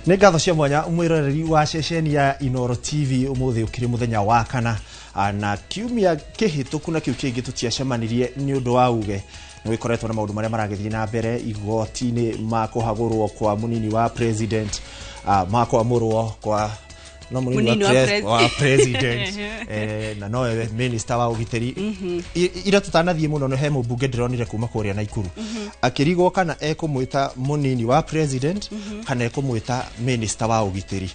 Nĩ ngatho cia mwanya mwĩroreri wa ceceni ya Inooro TV umuthi ukiri muthenya wa kana na kiumia kihituku na kiu kingi tutiacemanirie ni undu wa uge nĩ wikoretwo na maundu maria maragithie na mbere igoti-ini ma kuhagurwo kwa munini wa president ma kuamurwo kwa no munini wa president na no minister wa ugiteri ira tutanathie muno no he mubunge ndironire kuma kuria Naikuru akirigwo kana ekumwita munini wa president kana ekumwita minister wa ugiteri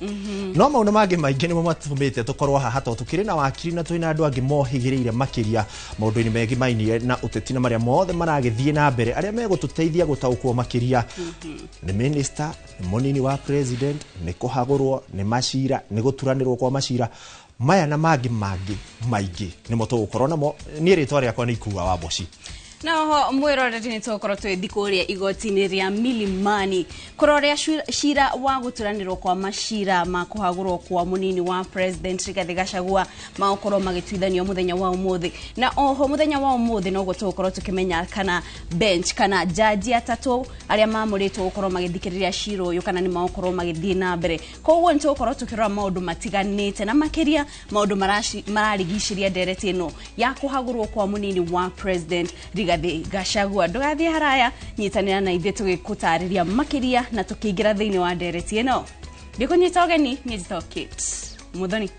no maundu mangĩ maingĩ nimo matumĩte tukorwo haha to tukiri na wakiri na twina andu angi mohigĩrĩire makiria maundu-ini megi mainie na uteti na maria mothe maragithie na mbere aria megututeithia gutaukwo makiria ni minister ni munini wa president ni kuhagurwo ni macira ni guturanirwo kwa macira maya na mangi maingi nimo tugukorwo namo ni ritwa riakwa ni Ikuwa wa Boci na ho mwiroreri ni tukorwo twithikuria igoti-ini ria Milimani kuroria shira wa guturanirwo kwa mashira ma kuhagurwo kwa munini wa president Rigathi Gachagua maokorwo magituithanio muthenya wa umuthi na oho muthenya wa umuthi no gutukorwo tukimenya kana bench kana jaji atatu aria mamuritwo gukorwo magithikiriria shira uyu kana ni maokorwo magithie na mbere koguo ni tukorwo tukirora maundu matiganite na makiria maundu mararigiciria ndereti ino ya kuhagurwo kwa munini wa president Rigathi Gachagua. Ndugathie haraya nyitanira na ithe tugikutariria makiria na tukiingira thiini wa ndereti ino ndikunyita ogeni nyita Kate Muthoni.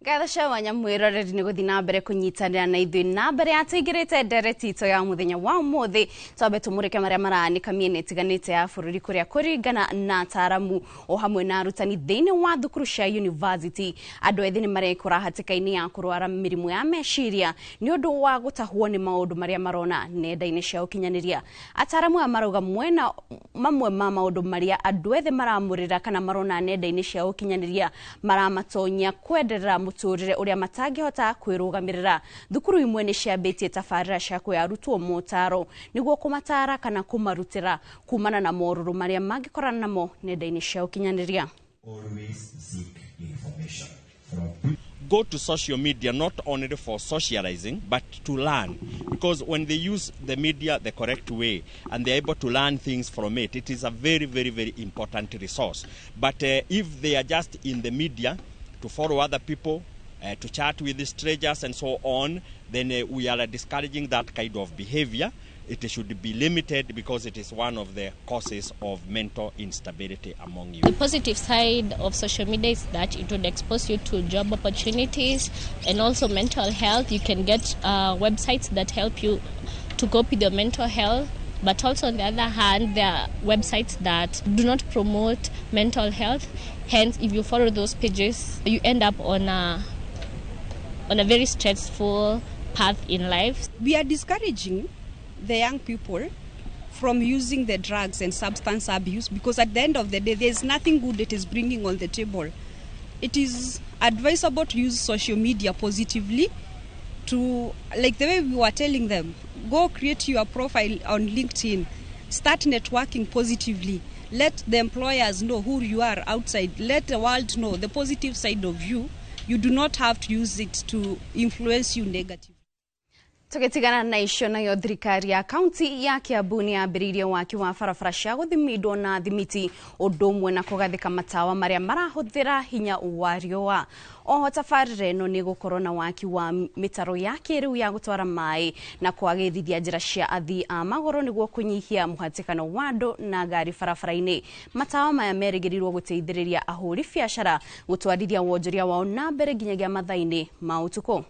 Gadasha wanya mwiroreri ni guthi na mbere kunyitanira na ithui na mbere atigirite ndereti ito ya muthenya wa umuthi twabe tumurike maria maranika miene itiganite ya bururi kuria kuringana na ataramu o hamwe na arutani thiini wa thukuru cia university andu ethi ni marekora hatikaini ya kurwara mirimu ya meciria ni undu wa gutahwo ni maundu maria marona nenda-ini cia ukinyaniria ataramu amaruga mwena mamwe ma maundu maria andu ethi maramurira kana marona nenda-ini cia ukinyaniria maramatonya kwenderera muturire uria matangihota kwirugamirira thukuru imwe ni ciambitie tafarira cia kuyarutwo motaro niguo kumatara kana kumarutira kumana na moruru maria mangikorana namo nenda-ini cia ukinyaniria. Always seek information go to social media not only for socializing but to learn, because when they use the media the correct way and they're able to learn things from it, it is a very, very, very important resource. But if they are just in the media to follow other people, to chat with the strangers and so on, then we are discouraging that kind of behavior. It should be limited because it is one of the causes of mental instability among you. The positive side of social media is that it would expose you to job opportunities and also mental health. You can get websites that help you to cope with your mental health. But also on the other hand, there are websites that do not promote mental health. Hence, if you follow those pages, you end up on a very stressful path in life. We are discouraging the young people from using the drugs and substance abuse, because at the end of the day, there's nothing good it is bringing on the table. It is advisable to use social media positively to, like the way we were telling them, go create your profile on LinkedIn, start networking positively, let the employers know who you are outside, let the world know the positive side of you. You do not have to use it to influence you negatively. Tukitigana na isho na yo thirikari ya kaunti ya Kiambu ni ambiririe waki wa barabara cia guthimindwo na thimiti undu umwe na kugathika matawa maria marahuthira hinya wa riũa. Oho tafarire ĩno nĩ gũkorwo na waki wa mitaro ya kĩrĩu ya gũtwara maĩ na kwagĩrithia njĩra cia athii a magũrũ nĩguo kũnyihia mũhatĩkano wa andũ na ngari barabara-inĩ. Matawa maya merĩgĩrĩirwo gũteithĩrĩria ahũri biacara gũtwarithia wonjoria wao na mbere nginyagia mathaa-inĩ ma ũtukũ.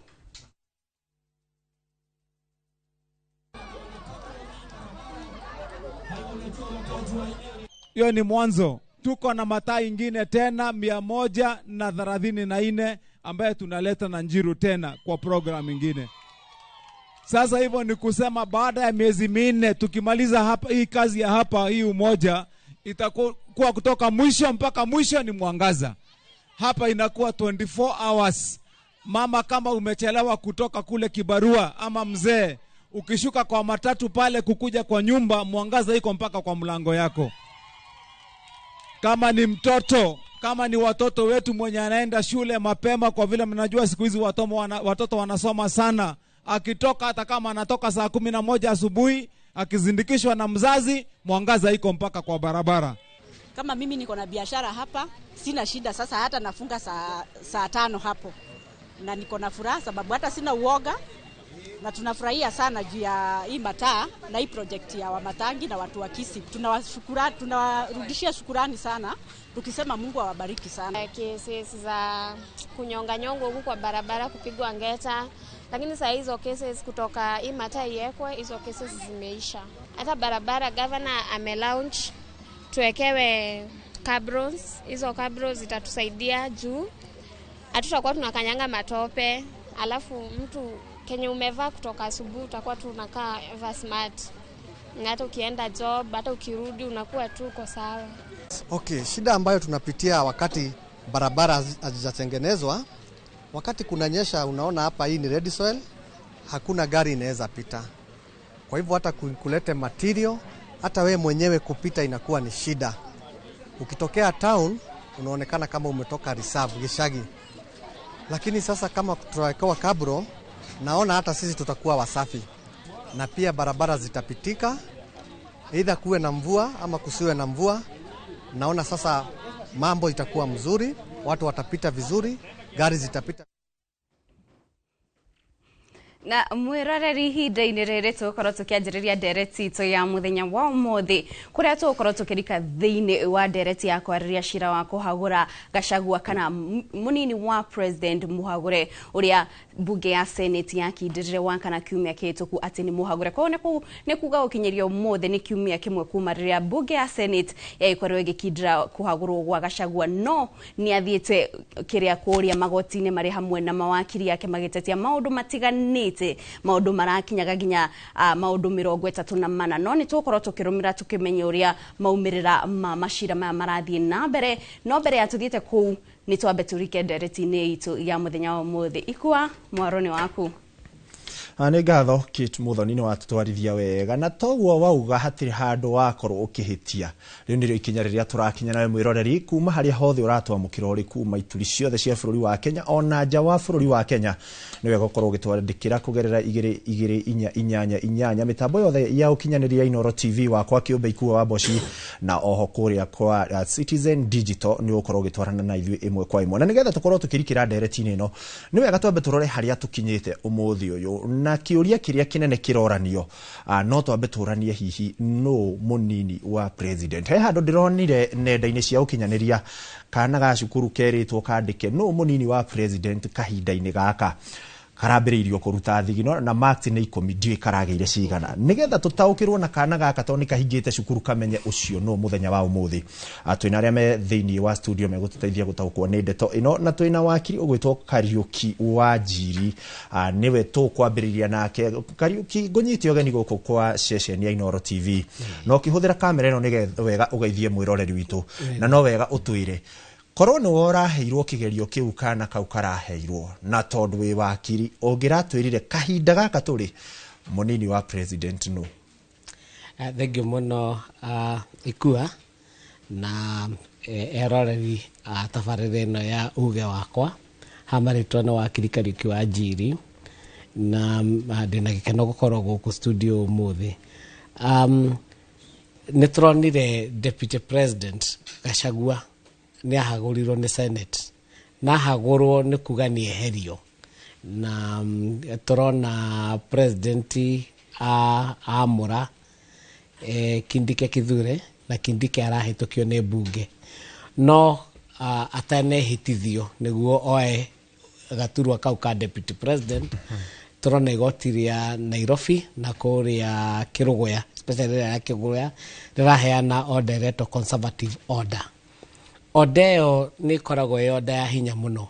Hiyo ni mwanzo. Tuko na mataa ingine tena 134 ambaye tunaleta na Njiru tena kwa program ingine. Sasa hivyo ni kusema baada ya miezi 4 tukimaliza hapa hii kazi ya hapa hii umoja itakuwa kutoka mwisho mpaka mwisho ni mwangaza. Hapa inakuwa 24 hours. Mama, kama umechelewa kutoka kule kibarua ama mzee, ukishuka kwa matatu pale kukuja kwa nyumba, mwangaza iko mpaka kwa mlango yako. Kama ni mtoto, kama ni watoto wetu mwenye anaenda shule mapema, kwa vile mnajua siku hizi watoto wanasoma sana, akitoka hata kama anatoka saa 11 asubuhi akizindikishwa na mzazi, mwangaza iko mpaka kwa barabara. Kama mimi niko na biashara hapa, sina shida. Sasa hata nafunga saa 5 hapo, na niko na furaha sababu hata sina uoga, na tunafurahia sana juu ya hii mataa na hii project ya Wamatangi na watu wa Kisii. Tunawarudishia shukrani sana tukisema Mungu awabariki sana. Cases za kunyonga nyongo huku kwa barabara, kupigwa ngeta, lakini saa hizo cases kutoka hii mataa iwekwe, hizo cases zimeisha. Hata barabara governor amelaunch tuwekewe cabros. Hizo cabros zitatusaidia juu hatutakuwa tunakanyanga matope, alafu mtu Kenya umevaa kutoka asubuhi utakuwa tu unakaa ever smart. Hata ukienda job, hata ukirudi unakuwa tu uko sawa. Okay, shida ambayo tunapitia wakati barabara hazijatengenezwa, wakati kunanyesha, unaona hapa hii ni red soil, hakuna gari inaweza pita. Kwa hivyo hata kulete material, hata wewe mwenyewe kupita inakuwa ni shida. Ukitokea town unaonekana kama umetoka reserve Gishagi. Lakini sasa kama tutawekewa kabro, naona hata sisi tutakuwa wasafi. Na pia barabara zitapitika, either kuwe na mvua ama kusiwe na mvua. Naona sasa mambo itakuwa mzuri, watu watapita vizuri, gari zitapita. Na mwiroreri hinda-inĩ rĩrĩ tũgũkorwo tũkĩanjĩrĩria ndereti itũ ya mũthenya wa ũmũthĩ, kũrĩa tũgũkorwo tũkĩrika thĩinĩ wa ndereti ya kwarĩrĩria cira wa kũhagũra Gachagua kana mũnini wa president Mũhagũre, ũrĩa bunge ya Senate yakindĩrĩre wakana kiumia kĩhĩtũku atĩ nĩ mũhagũre. Koguo nĩ kuuga gũkinyĩria ũmũthĩ nĩ kiumia kĩmwe kuma rĩrĩa bunge ya Senate yagĩkorwo ĩgĩkindĩra kũhagũrwo gwa Gachagua, no nĩ athiĩte kĩrĩa kũrĩa magoti-inĩ marĩ hamwe na mawakiri yake magĩtetia maũndũ matiganĩte, maũndũ marakinyaga nginya maũndũ 34, no nĩ tũgũkorwo tũkĩrũmĩrĩra tũkĩmenya ũrĩa maumĩrĩra ma macira maya marathiĩ na mbere. No mbere ya tũthiĩte kũu nĩ twambe tũrike ndereti-inĩ itũ ya mũthenya wa ũmũthĩ. Ikua mwaro nĩ waku. Nĩ ngatho Kate Muthoni nĩ watũtwarithia wega, na toguo wauga hatirĩ handũ wakorwo ũkĩhĩtia. Rĩu nĩrĩo ikinya rĩrĩa tũrakinya nawe mwĩroreri kuma harĩa hothe ũratwamũkĩra ũrĩ kuma ituri ciothe cia bũrũri wa Kenya ona nja wa bũrũri wa Kenya. Nĩ wega gũkorwo ũgĩtwandĩkĩra kũgerera 22488 mĩtambo yothe ya ũkinyanĩria Inooro TV wakwa kĩũmbe Ikua wa Boshi, na oho kũrĩa kwa Citizen Digital nĩ ũkorwo ũgĩtwarana na ithuĩ ĩmwe kwa ĩmwe. Na nĩgetha tũkorwo tũkĩrikĩra ndereti-inĩ ĩno, nĩ wega twambe tũrore harĩa tũkinyĩte ũmũthĩ ũyũ, na kiuria kiria kinene kiroranio no twambe turanie hihi no munini wa president. He handu ndironire nenda-ini cia ukinyaniria kana ga cukuru keritwo kandike no munini wa president kahinda-ini gaka karambiriirio kuruta thigino na marks ni 10 ndiwe karageire cigana nigetha tutaukirwo na kana gaka to ni kahingite cukuru kamenye ucio no muthenya wa umuthi. Twina aria me thiini wa studio me gututaithia gutaukwo ni ndeto ino, na twina wakiri ugwitwo Kariuki wa Njiri, niwe tukwambiriria nake. Kariuki ngonyite ogeni guku kwa session ya Inooro TV no kihuthira kamera ino nigetha wega ugeithie mwiroreri witu na no wega utwire korwo nĩ woraheirwo kigerio kiu kana kau karaheirwo na tondu wi wakiri ungiratwirire kahinda gaka turi munini wa president no. Thank you muno Ikua na eroreri tabarĩra ĩno ya uge wakwa hamaritwo na wakiri Kariuki wa Njiri, na ndĩna gĩkeno gũkorwo gũkũ studio ũmũthĩ. Nĩ tũronire Deputy President Gachagua ni ahagũrirwo ni Senate, na ahagũrwo ni kuga ni eherio, na tũrona president amũra Kindike Kithure na Kindike arahĩtũkio ni bunge, no atanehĩtithio nĩguo oe gaturwa kau ka Deputy President. Tũrona igoti rĩa Nairobi na kũrĩa Kĩrũgũya, especially rĩa Kĩrũgũya rĩraheana order retwo conservative order. Odeo ni koragwo e oda ya hinya muno,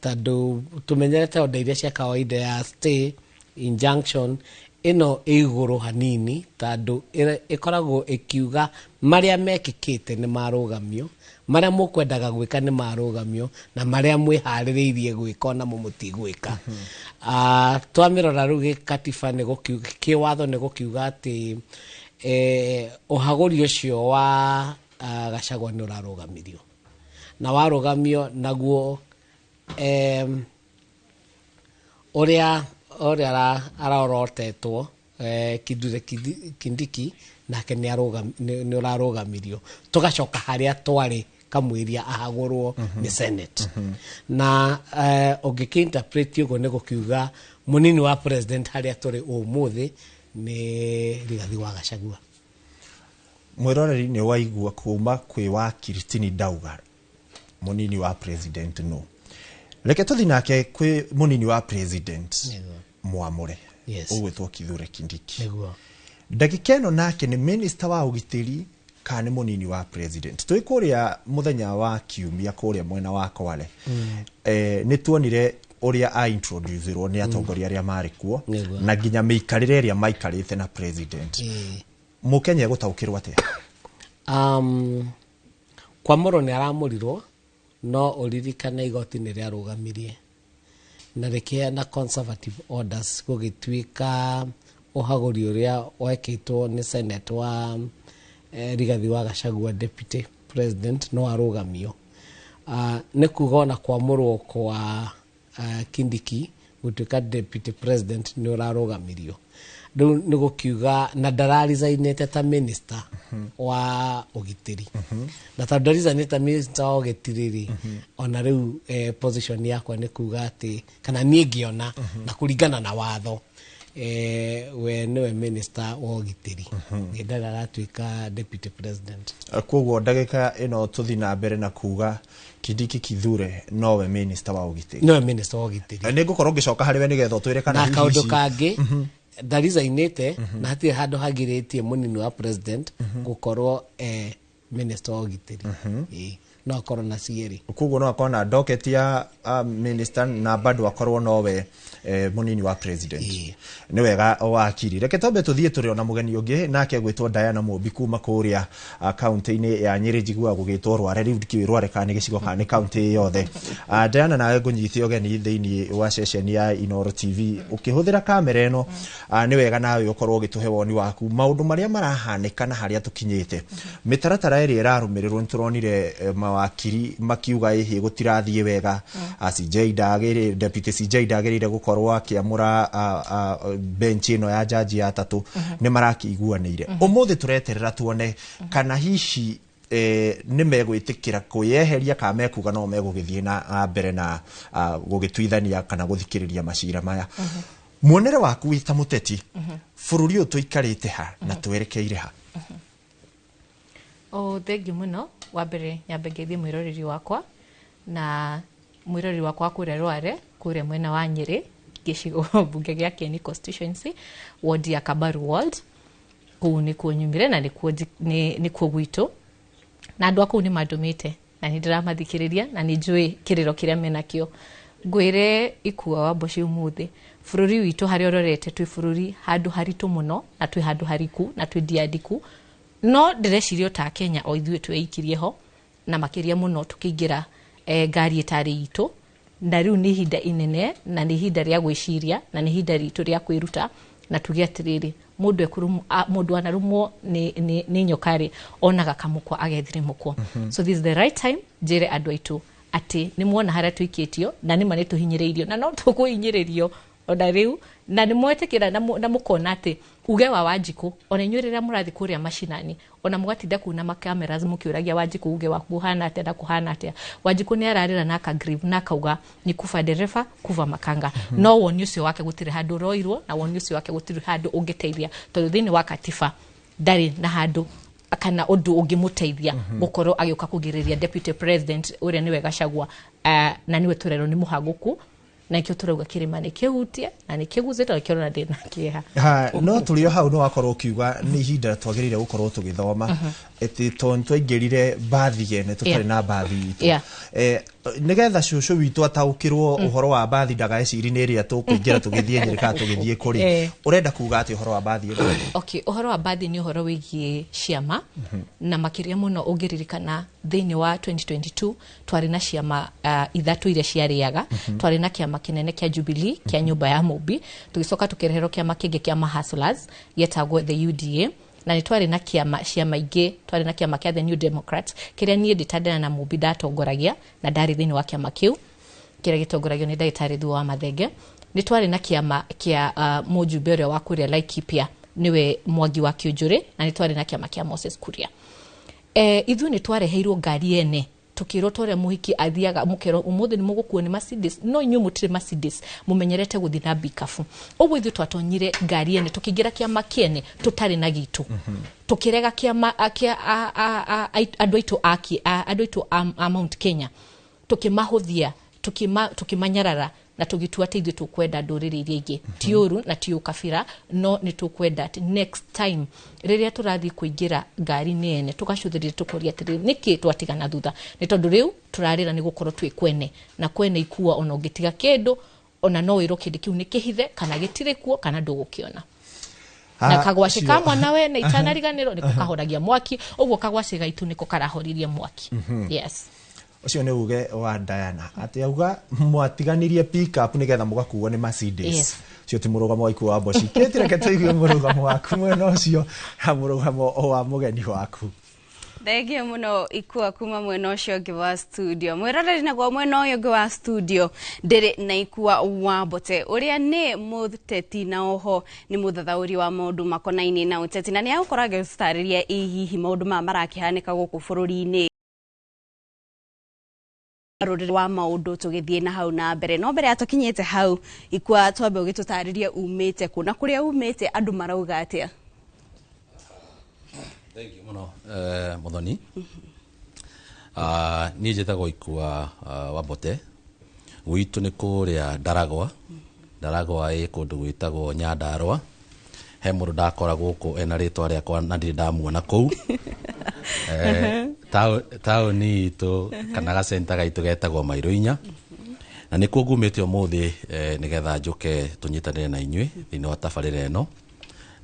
tondũ tumenyerete oda iria cia kawaida ya stay injunction ino iguru hanini tando ikoragwo ikiuga maria mekikite ni marugamio maria mukwendaga gwika ni marugamio na maria mwihaririirie gwika na mutigwika twamirora rugi katiba ni gukiuga kiwatho ni gukiuga ati uhaguri ucio wa Gachagua ni urarugamirio na warugamio naguo oria arorotetwo Kithure Kindiki nake ni urarugamirio tugacoka haria twari kamwiria ahagurwo ni Senate na ugikinterpret ugo ni gukiuga munini wa president haria turi umuthi ni Rigathi wa Gachagua. Mwiroreri ni waigua kuma kwi wa Kirstini Dauga munini wa president no reke tuthi nake kwi munini wa president Mwamure ugwitwo Kithure Kindiki ndagika ino nake ni minister wa ugitiri kana munini wa president twikuria muthenya wa kiumia kuria mwena wa Kwale ni tuonire uria a introducerwo ni atongoria aria mari kuo na ginya miikarire aria maikarite na president mukenya gutaukirwa atia kwa moro ni aramurirwo no uririkana igoti ni ria rugamirie na rekia na conservative orders gugitwika uhaguri uria wekitwo ni Senate wa Rigathi wa Gachagua deputy president no arugamio ne kugona kwa murwo kwa Kindiki gutwika deputy president ni urarugamirio ni gukiuga na dararizainete ta minister wa ugitiri na ta dararizainete minister wa ugitiri ona riu position yakwa ni kuga ati kana nie ngiona na kuringana na watho we niwe minister wa ugitiri ngenda aratwika deputy president koguo ndagika ino tuthi na mbere na kuga Kindiki Kithure nowe minister wa ugitiri nowe minister wa ugitiri ni gukorwo ngicoka hari we nigetho twire kana na kaundu kangi darizainete na hati hando hagiritie munini wa president gukorwo minister wa ugitiri no akorwo na cieri koguo no akorwo na docket ya minister na bado akorwo nowe munini wa president ni wega wakiri reke tombe tuthie turi ona mugeni ungi nake gwitwo Diana Mumbi kuma kuria county-ini ya Nyeri njigua gugitwo Rware riu ndikiwirware kana gicigo kana county yothe Diana nawe ngunyithio geni thiini wa session ya Inoro TV ukihuthira kamera eno ni wega nawe ukorwo gituhe woni waku maundu maria marahanikana haria tukinyite mitaratara eri irarumirirwo nturonire mawakiri makiuga ihi gutirathie wega CJ Ndagiri deputy CJ Ndagirire gukorwo akiamura bench ino ya jaji ya tatu ni marakiguanire umuthi tureterera tuone kana hici ni megwitikira kuyeheria ka mekuga no megugithie na mbere na gugitwithania kana guthikiriria macira maya muonere waku wita muteti bururi uyu tuikarite ha na twerekeire ha thengi muno wa mbere nyambe ngethie mwiroreri wakwa na mwiroreri wakwa kuria Rware kuria mwena wa Nyeri gicigo bunge gia Kieni constituency ward ya Kabaru ward kuu ni kuonyumire na ni kuo gwitu na andu aku ni madumite na ni ndiramathikireria na ni njui kiriro kiria menakio ngwire ikua wa boshi umuthi bururi witu hari ororete twi bururi handu haritu muno na twi handu hariku na twi diadiku no ndirecirio ta Kenya o ithuĩ tweikirie ho na makiria muno tukiingira ngari itari itu na riu ni hinda inene na ni hinda ria gwiciria na ni hinda ritu ria kwiruta na tugia atiriri mundu anarumwo ni nyokari onaga kamukwa agethire mukwo so this is the right time jere andu aitu ati ni muona haria tuikitio na ni mane tuhinyiriirio na no tukuhinyiririo ona riu na ni mwetekira na mukona ati uge wa Wanjiku ona inyurira murathi kuria mashinani ona mugatinda kuna makamera mukiuragia Wanjiku uge wa kuhana atia na kuhana atia Wanjiku ni ararira na ka grieve na kauga ni kufa dereva kuva makanga no woni ucio wake gutire handu roirwo na woni ucio wake gutire handu ungiteithia tondu thini wa katiba ndari na handu kana undu ungimuteithia gukorwo agiuka kugiriria deputy president uria niwe Gachagua na niwe turero ni muhaguku na ikio turauga kirima ni kihutie na ni kiguzita kirona ndina kiha no tulio hau no akorwo kiuga ni hinda twagirire gukorwo tugithoma eti tontu aingirire bathi gene tutari na bathi itu nigetha cucu witũ ataũkĩrwo ũhoro wa mbathi ndagecirie ĩrĩa tũkũingĩra tũgĩthiĩ Nyĩrĩ kana tũgĩthiĩ kũrĩ ũrenda kuga atĩ ũhoro wa mbathi okay ũhoro wa mbathi nĩ ũhoro wĩgiĩ ciama na makĩria mũno ũngĩririkana thĩinĩ wa 2022 twarĩ na ciama ithatũ iria ciarĩaga twarĩ na kĩama kĩnene kĩa Jubilee kĩa nyũmba ya Mũmbi tũgĩcoka tũkĩreherwo kĩama kĩngĩ kĩa Mahustlers gĩetagwo the UDA na nĩtwarĩ na ciama ingĩ twarĩ na kĩama kĩa the New Democrats kĩrĩa niĩ ndĩtandana na Mũmbi ndatongoragia na ndarĩ thĩinĩ wa kĩama kĩu kĩrĩa gĩtongoragio nĩ ndagĩtarĩ Thuo wa Mathenge nĩtwarĩ na kĩama kĩa mũjumbe ũrĩa wa kũrĩa Laikipia niwe Mwangi wa Kĩũnjũrĩ na nĩtwarĩ na kĩama kĩa Moses Kuria ithuĩ nĩtwareheirwo ngari ene tukirwo tore muhiki athiaga mukero umuthi ni mugukuo ni Mercedes no inyu mutire Mercedes mumenyerete guthi na bikafu ubwo ithu twatonyire ngari ene tukigira kiama kiene tutari na gitu tukirega kiama andu aitu a Mount Kenya tukimahuthia tukimanyarara na tugitua ati ithu tukwenda nduriri iria ingi tiuru na tiu kabira no ni tukwenda next time riria turathi kuingira ngari nene tugacuthirira tukoria atiri niki twatigana thutha ni tondu riu turarira ni gukorwo twi kwene na kwene ikua ona ungitiga kindu ona no wiro kindi kiu ni kihithe kana gitire kuo kana ndugukiona na kagwacika mwana we na itanariganiro niko kahoragia mwaki uguo kagwaciga itu niko karahoririe mwaki yes ucio ni uge wa Diana ati auga mwatiganirie pick up nigetha mugakuo ni Mercedes cio ti murugamo waiku wa Boshi ketireke tuigue murugamo waku mwena ucio ha murugamo wa mugeni waku Thegio muno ikua kuma mwena ucio ngi wa studio mwiroreri naguo mwena uyu ngi wa studio ndiri na ikua wa Bote uria ni muteti na oho ni muthathauri wa maundu makonaini na uteti na ni agukorage gustariria ihihi maundu marakihanika guku bururi-ini ruriri wa maundu tugithie na hau na mbere no mbere atukinyete hau ikwa twambe ugitutariria umite kuna kuria umite andu marauga atia Thank you muno muthoni ni njitagwo ikua wa Bote gwitu ni kuria Ndaragwa ikundu gwitagwo Nyandarua he mundu ndakora guku ena ritwa riakwa na ndi ndamuona kuu tauni itu kana gacenta gaitu getagwo Mairuinya na nikuo ngumite umuthi nigetha njuke tunyitanire na inyui thini wa tabarira eno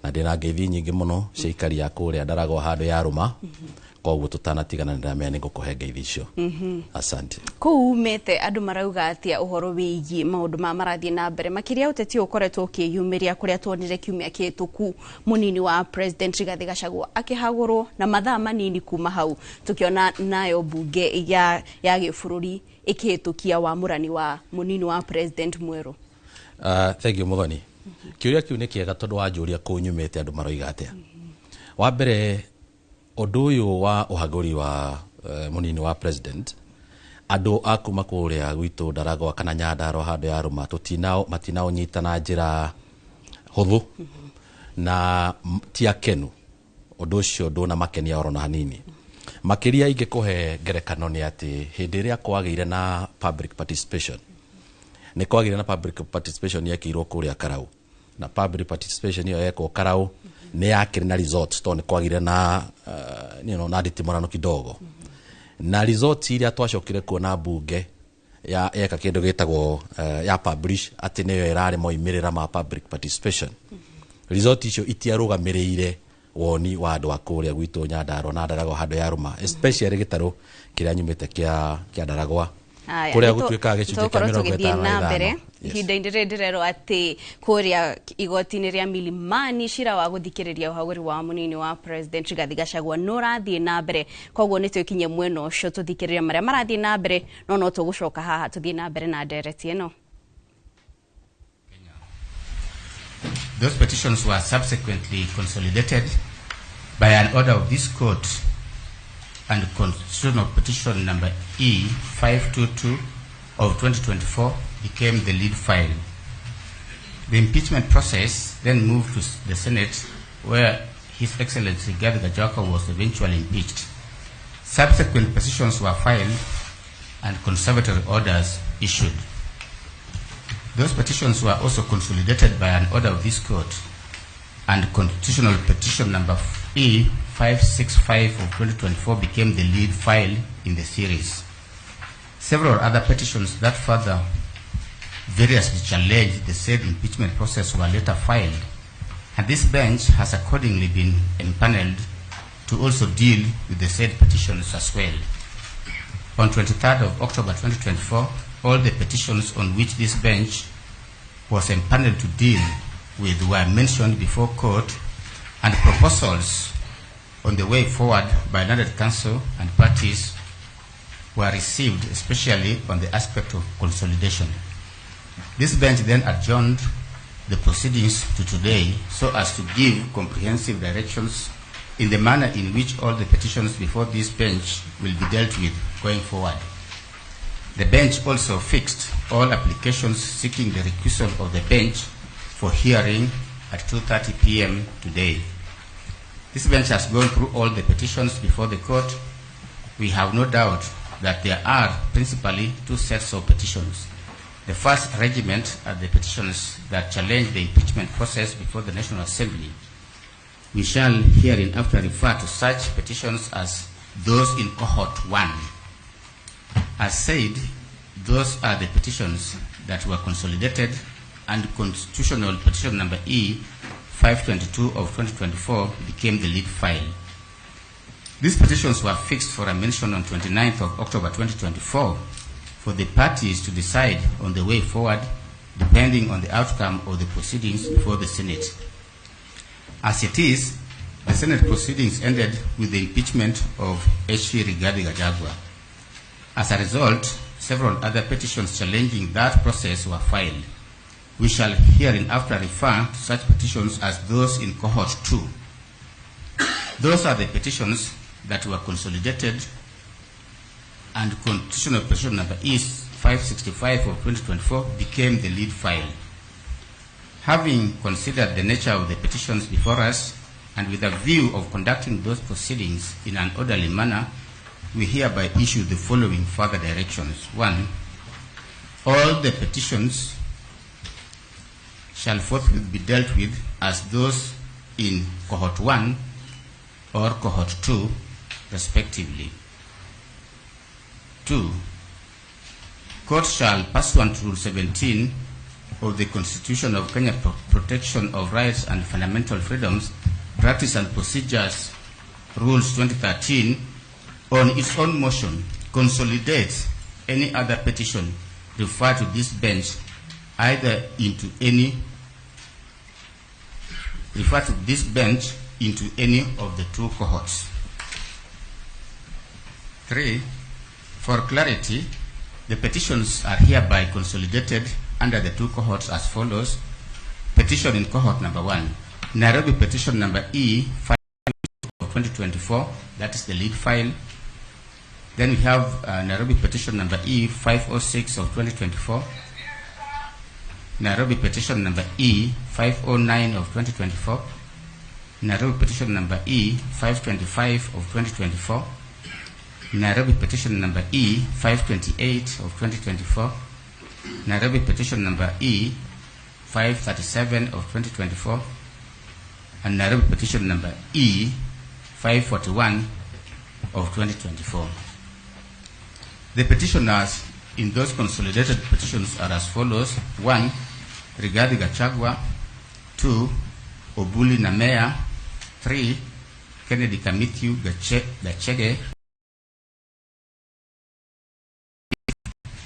na ndina ngeithi nyingi muno ciikari ya kuria Ndaragwa handu ya Ruma koguo tutanatigana ndamenya nigukuhe ngeithi icio asante kuumete andu marauga atia uhoro wigi maundu marathie na mbere makiria uteti ukoretwo ukiyumiria kuria twonire kiumia kituku munini wa president Rigathi Gachagua akihagurwo na mathaa manini kuma hau tukiona nayo bunge ya gibururi ikihitukia wa murani wa munini wa president mweru thank you muthoni kiuria kiu ni kiega tondu wa njuria kunyumite andu maroiga atia wa mbere undu uyu wa uhaguri wa munini wa president andu akuma kuria gwitu Ndaragwa kana Nyandarua handu ya Ruma matinao nyita na njira huthu na tiakenu undu ucio nduna makenia orona hanini makiria ingikuhe ngerekano ni ati hindi ria kwagire na public participation ni kwagire na public participation yekirwo kuria Karau na public participation iyo yeko Karau ni yakiri na resort to ni kwagire na na nditimorano kidogo na resort iria twacokire kuona bunge ya eka kindu gitagwo ya publish ati niyo irari moimirira ma public participation resort icio itiarugamirire woni wa andu akuria gwitu Nyandarua na Ndaragwa handu ya Ruma especially gitaru kiria nyumite kia Ndaragwa kuria gutuika gicunjĩ kĩa 55 ihinda-inĩ ndirerwo ati kuria igoti-inĩ ria Milimani cira wa guthikiriria uhaguri wa munini wa president Rigathi Gachagua nurathie na mbere koguo ni twikinye mwena ucio tuthikiriria maria marathie na mbere no tugucoka haha tuthie na mbere na ndereti eno. Those petitions were subsequently consolidated by an order of this court, and constitutional petition number E522 of 2024 became the lead file. The impeachment process then moved to the Senate, where His Excellency Rigathi Gachagua was eventually impeached. Subsequent petitions were filed and conservatory orders issued. Those petitions were also consolidated by an order of this court, and constitutional petition number E565 of 2024 became the lead file in the series. Several other petitions that further variously challenged the said impeachment process were later filed, and this bench has accordingly been empaneled to also deal with the said petitions as well. On 23rd of October 2024, all the petitions on which this bench was empaneled to deal with were mentioned before court, and proposals on the way forward by learned counsel and parties were received, especially on the aspect of consolidation. This bench then adjourned the proceedings to today so as to give comprehensive directions in the manner in which all the petitions before this bench will be dealt with going forward. The bench also fixed all applications seeking the recusal of the bench for hearing at 2:30 p.m. today. This bench has gone through all the petitions before the court. We have no doubt that there are principally two sets of petitions. The first regiment are the petitions that challenge the impeachment process before the National Assembly. We shall hereinafter refer to such petitions as those in cohort 1. As said, those are the petitions that were consolidated, and constitutional petition number E 522 of 2024 became the lead file. These petitions were fixed for a mention on 29th of October 2024 for the parties to decide on the way forward depending on the outcome of the proceedings before the Senate. As it is, the Senate proceedings ended with the impeachment of H.C. Rigathi Gachagua. As a result, several other petitions challenging that process were filed. We shall hereinafter refer to such petitions as those in cohort 2. Those are the petitions that were consolidated, and constitutional petition number is 565 of 2024 became the lead file. Having considered the nature of the petitions before us, and with a view of conducting those proceedings in an orderly manner, we hereby issue the following further directions. 1. All the petitions shall forthwith be dealt with as those in cohort 1 or cohort 2, respectively. 2. Court shall, pursuant to Rule 17 of the Constitution of Kenya, Protection of Rights and Fundamental Freedoms, Practice and Procedures, Rules 2013, on its own motion, consolidate any other petition referred to this bench either into any, refer to this bench into any of the two cohorts. 3. For clarity, the petitions are hereby consolidated under the two cohorts as follows. Petition in cohort number 1, Nairobi petition number E 5 of 2024, that is the lead file. Then we have Nairobi petition number E 506 of 2024, Nairobi petition number E 509 of 2024, Nairobi petition number E 525 of 2024, Nairobi petition number E 528 of 2024, Nairobi petition number E 537 of 2024, and Nairobi petition number E 541 of 2024. The petitioners in those consolidated petitions are as follows. 1. Rigathi Gachagua. 2. Obuli Namea. 3. Kennedy Kamithiu Gachege.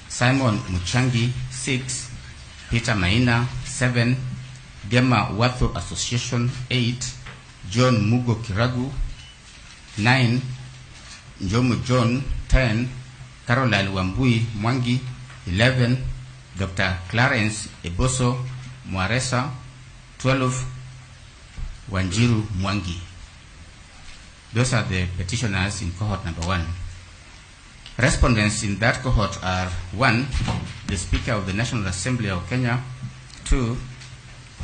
Simon Muchangi. 6. Peter Maina. 7. Gema Watho Association. 8. John Mugo Kiragu. 9. Njomu John. 10. Caroline Wambui Mwangi. 11. Dr. Clarence Eboso Mwaresa. 12. Wanjiru Mwangi. Those are the petitioners in cohort number 1. Respondents in that cohort are 1. The Speaker of the National Assembly of Kenya. 2.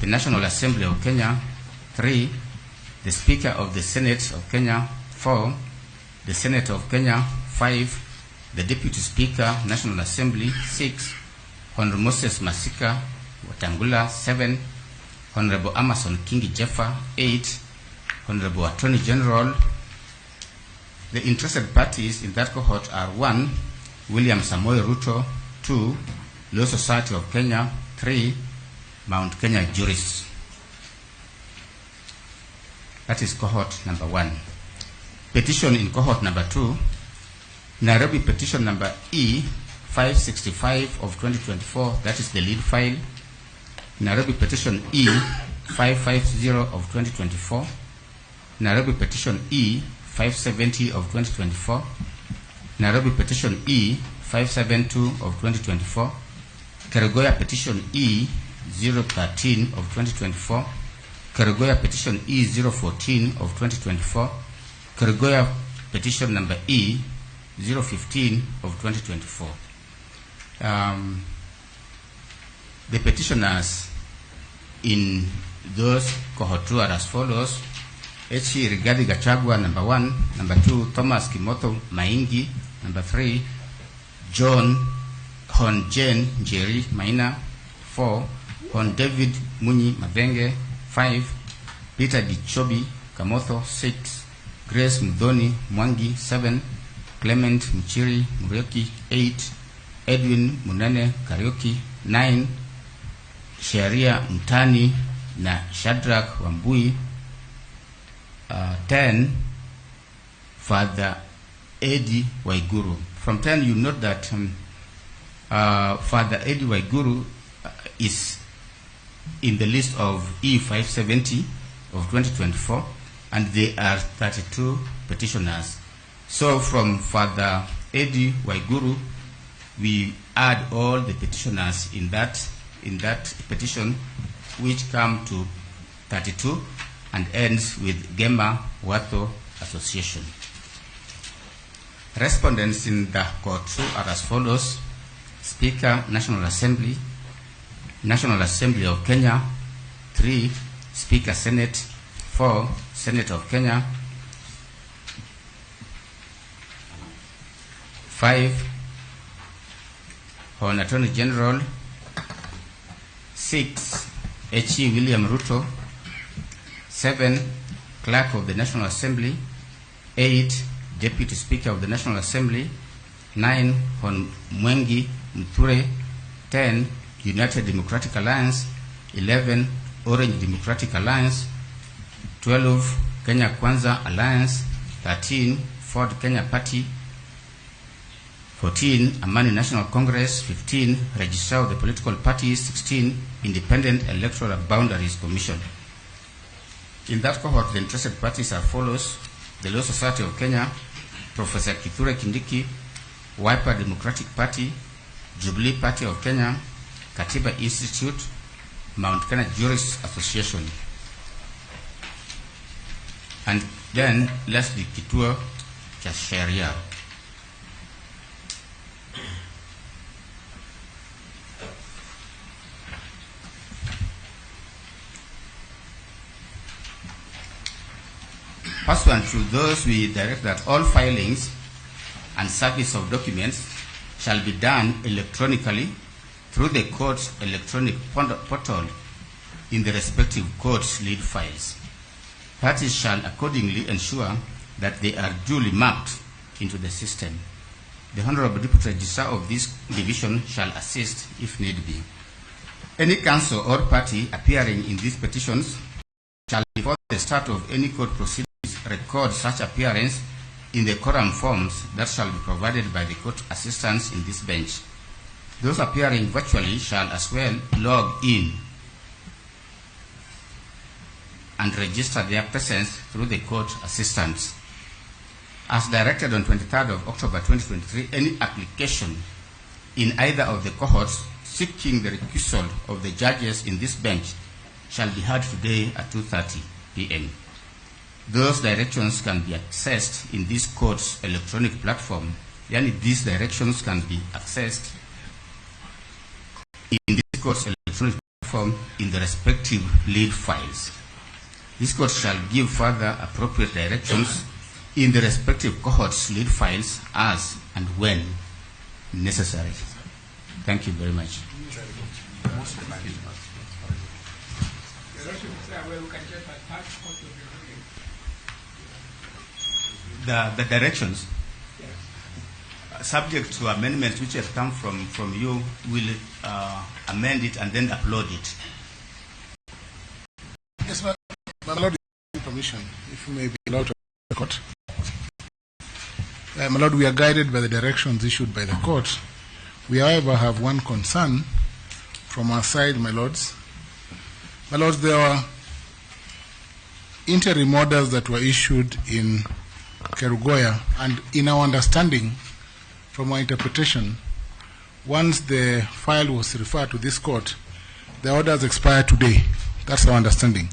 The National Assembly of Kenya. 3. The Speaker of the Senate of Kenya. 4. The Senate of Kenya. 5. The Deputy Speaker, National Assembly. 6. Honorable Moses Masika Watangula. 7. Honorable Amason Kingi Jeffa. 8. Honorable Attorney General. The interested parties in that cohort are 1. William Samoei Ruto. 2, Law Society of Kenya. 3, Mount Kenya Jurists. That is cohort number 1. Petition in cohort number 2, Nairobi petition number E 565 of 2024, that is the lead file. Nairobi petition E 550 of 2024. Nairobi petition E 570 of 2024. Nairobi petition E 572 of 2024. Kerugoya petition E 013 of 2024. Kerugoya petition E 014 of 2024. Kerugoya petition number E 015 of 2024. The petitioners in those cohort 2 are as follows: H.E. Rigathi Gachagua, number 1. Number 2, Thomas Kimotho Maingi. Number 3, John Hon Jane Njeri Maina. 4, Hon David Munyi Mavenge. 5, Peter Dichobi Kamotho. 6, Grace Mudhoni Mwangi. 7, Clement Mchiri Murioki. 8, Edwin Munene Karioki. 9, Sheria Mtani na Shadrach Wambui. 10, Father Eddie Waiguru. From 10, you note that Father Eddie Waiguru is in the list of E570 of 2024, and there are 32 petitioners. So from Father Eddie Waiguru, we add all the petitioners in that petition, which come to 32 and ends with Gema Watho Association. Respondents in the court 2 are as follows: Speaker, National Assembly, National Assembly of Kenya. 3, Speaker, Senate. 4, Senate of Kenya. 5, Hon Attorney General. 6, H.E. William Ruto. 7, Clerk of the National Assembly. 8, Deputy Speaker of the National Assembly. 9, Hon Mwengi Muthure. 10, United Democratic Alliance. 11, Orange Democratic Alliance. 12, Kenya Kwanza Alliance. 13, Ford Kenya Party. 14, Amani National Congress. 15, Registrar of the Political Parties. 16, Independent Electoral Boundaries Commission. In that cohort, the interested parties are follows: the Law Society of Kenya, Professor Kithure Kindiki, Wiper Democratic Party, Jubilee Party of Kenya, Katiba Institute, Mount Kenya Jurists Association. And then lastly, Kituo cha Sheria. Pursuant to those, we direct that all filings and service of documents shall be done electronically through the court's electronic portal in the respective court's lead files. Parties shall accordingly ensure that they are duly marked into the system. The Honorable Deputy Registrar of this division shall assist if need be. Any counsel or party appearing in these petitions shall, before the start of any court proceedings, record such appearance in the quorum forms that shall be provided by the court assistants in this bench. Those appearing virtually shall as well log in and register their presence through the court assistants. As directed on 23rd of October 2023, any application in either of the cohorts seeking the recusal of the judges in this bench shall be heard today at 2:30 p.m. Those directions can be accessed in this court's electronic platform. These directions can be accessed in this court's electronic platform in the respective lead files. This court shall give further appropriate directions in the respective cohort's lead files as and when necessary. Thank you very much. The directions. subject to amendments which have come from you, will amend it and then upload it. Yes, my Lord, permission, if you may be allowed to the court. My Lord, we are guided by the directions issued by the court. We, however, have one concern from our side, my lords. My lords, there are interim orders that were issued in Kerugoya, and in our understanding, from our interpretation, once the file was referred to this court, the orders expire today. That's our understanding.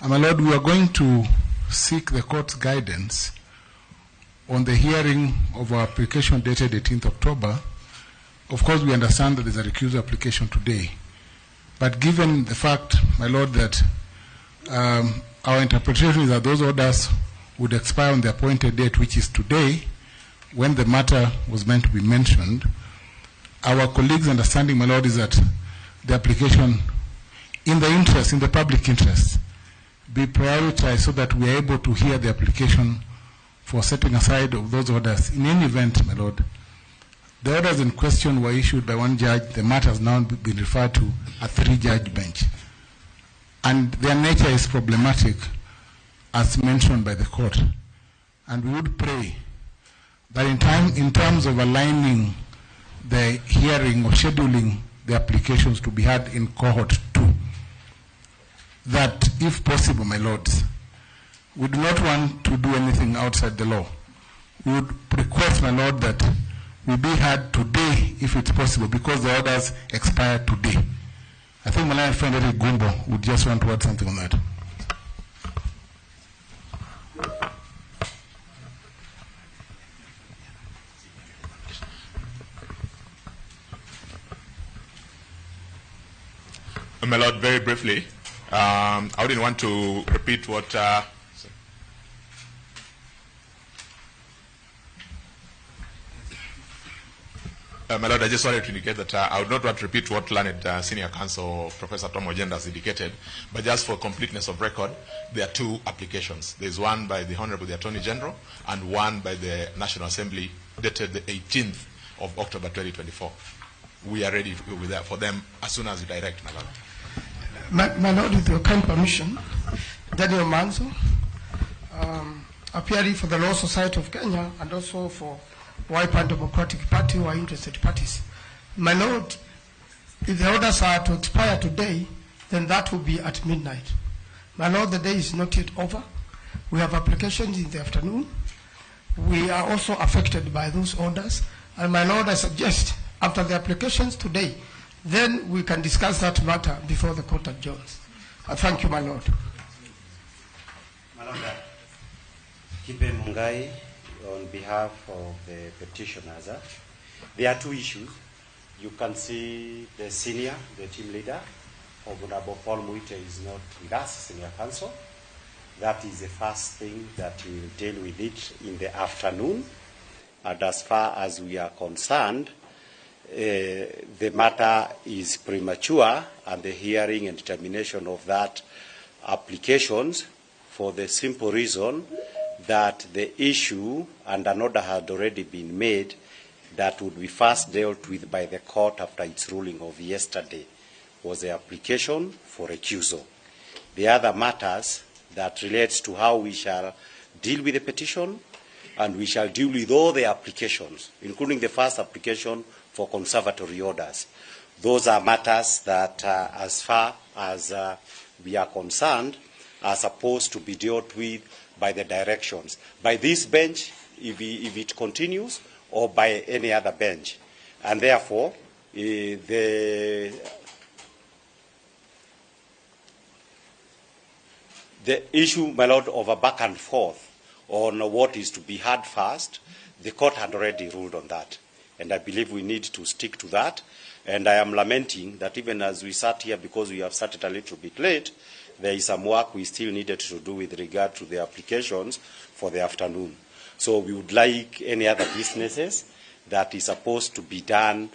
And my lord, we are going to seek the court's guidance on the hearing of our application dated 18th October. Of course, we understand that there's a recusal application today. But given the fact, my lord, that our interpretation is that those orders would expire on the appointed date, which is today, when the matter was meant to be mentioned, our colleagues' understanding, my lord, is that the application, in the public interest, be prioritized so that we are able to hear the application for setting aside of those orders. In any event, my lord, the orders in question were issued by one judge. The matter has now been referred to a 3-judge bench. And their nature is problematic, as mentioned by the court. And we would pray that in terms of aligning the hearing or scheduling the applications to be heard in cohort 2, that if possible, my lords, we do not want to do anything outside the law. We would request, my lord, that we be heard today, if it's possible, because the orders expire today. I think my friend Eric Gumbo would just want to add something on that. My lord, very briefly, I wouldn't want to repeat what my lord, I just wanted to indicate that I would not want to repeat what learned Senior Counsel Professor Tom Ojenda has indicated, but just for completeness of record, there are 2 applications. There is one by the Honorable the Attorney General and one by the National Assembly dated the 18th of October 2024. We are ready for them as soon as you direct, my lord. My lord, with your kind permission, Daniel Manzo, appearing for the Law Society of Kenya and also for Wiper Democratic Party, who are interested parties. My lord, if the orders are to expire today, then that will be at midnight. My lord, the day is not yet over. We have applications in the afternoon. We are also affected by those orders. And my lord, I suggest, after the applications today, then we can discuss that matter before the court adjourns. Thank you, my lord. My lord, Kibe Mungai, on behalf of the petitioners, there are 2 issues. You can see the senior, the team leader, Honorable Paul Muite, is not with us, Senior Counsel. That is the first thing that we will deal with it in the afternoon. And as far as we are concerned, the matter is premature, and the hearing and determination of that applications, for the simple reason that the issue and an order had already been made that would be first dealt with by the court after its ruling of yesterday was the application for recusal. The other matters that relates to how we shall deal with the petition, and we shall deal with all the applications, including the first application for conservatory orders. Those are matters that, as far as we are concerned, are supposed to be dealt with by the directions, by this bench, if it continues, or by any other bench. And therefore, the issue, my lord, of a back and forth on what is to be heard first, the court had already ruled on that. And I believe we need to stick to that. And I am lamenting that even as we sat here, because we have started a little bit late, there is some work we still needed to do with regard to the applications for the afternoon. So we would like any other businesses that is supposed to be done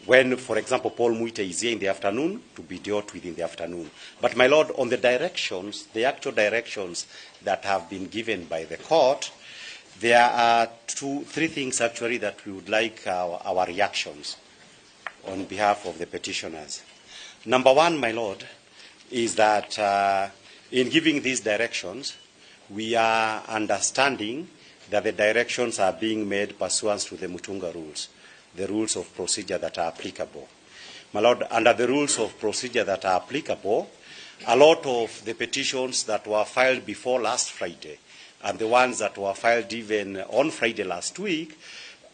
when, for example, Paul Muite is here in the afternoon, to be dealt with in the afternoon. But, my lord, on the directions, the actual directions that have been given by the court, there are three things actually that we would like our reactions on behalf of the petitioners. Number one, my Lord, is that in giving these directions, we are understanding that the directions are being made pursuant to the Mutunga rules, the rules of procedure that are applicable. My Lord, under the rules of procedure that are applicable, a lot of the petitions that were filed before last Friday and the ones that were filed even on Friday last week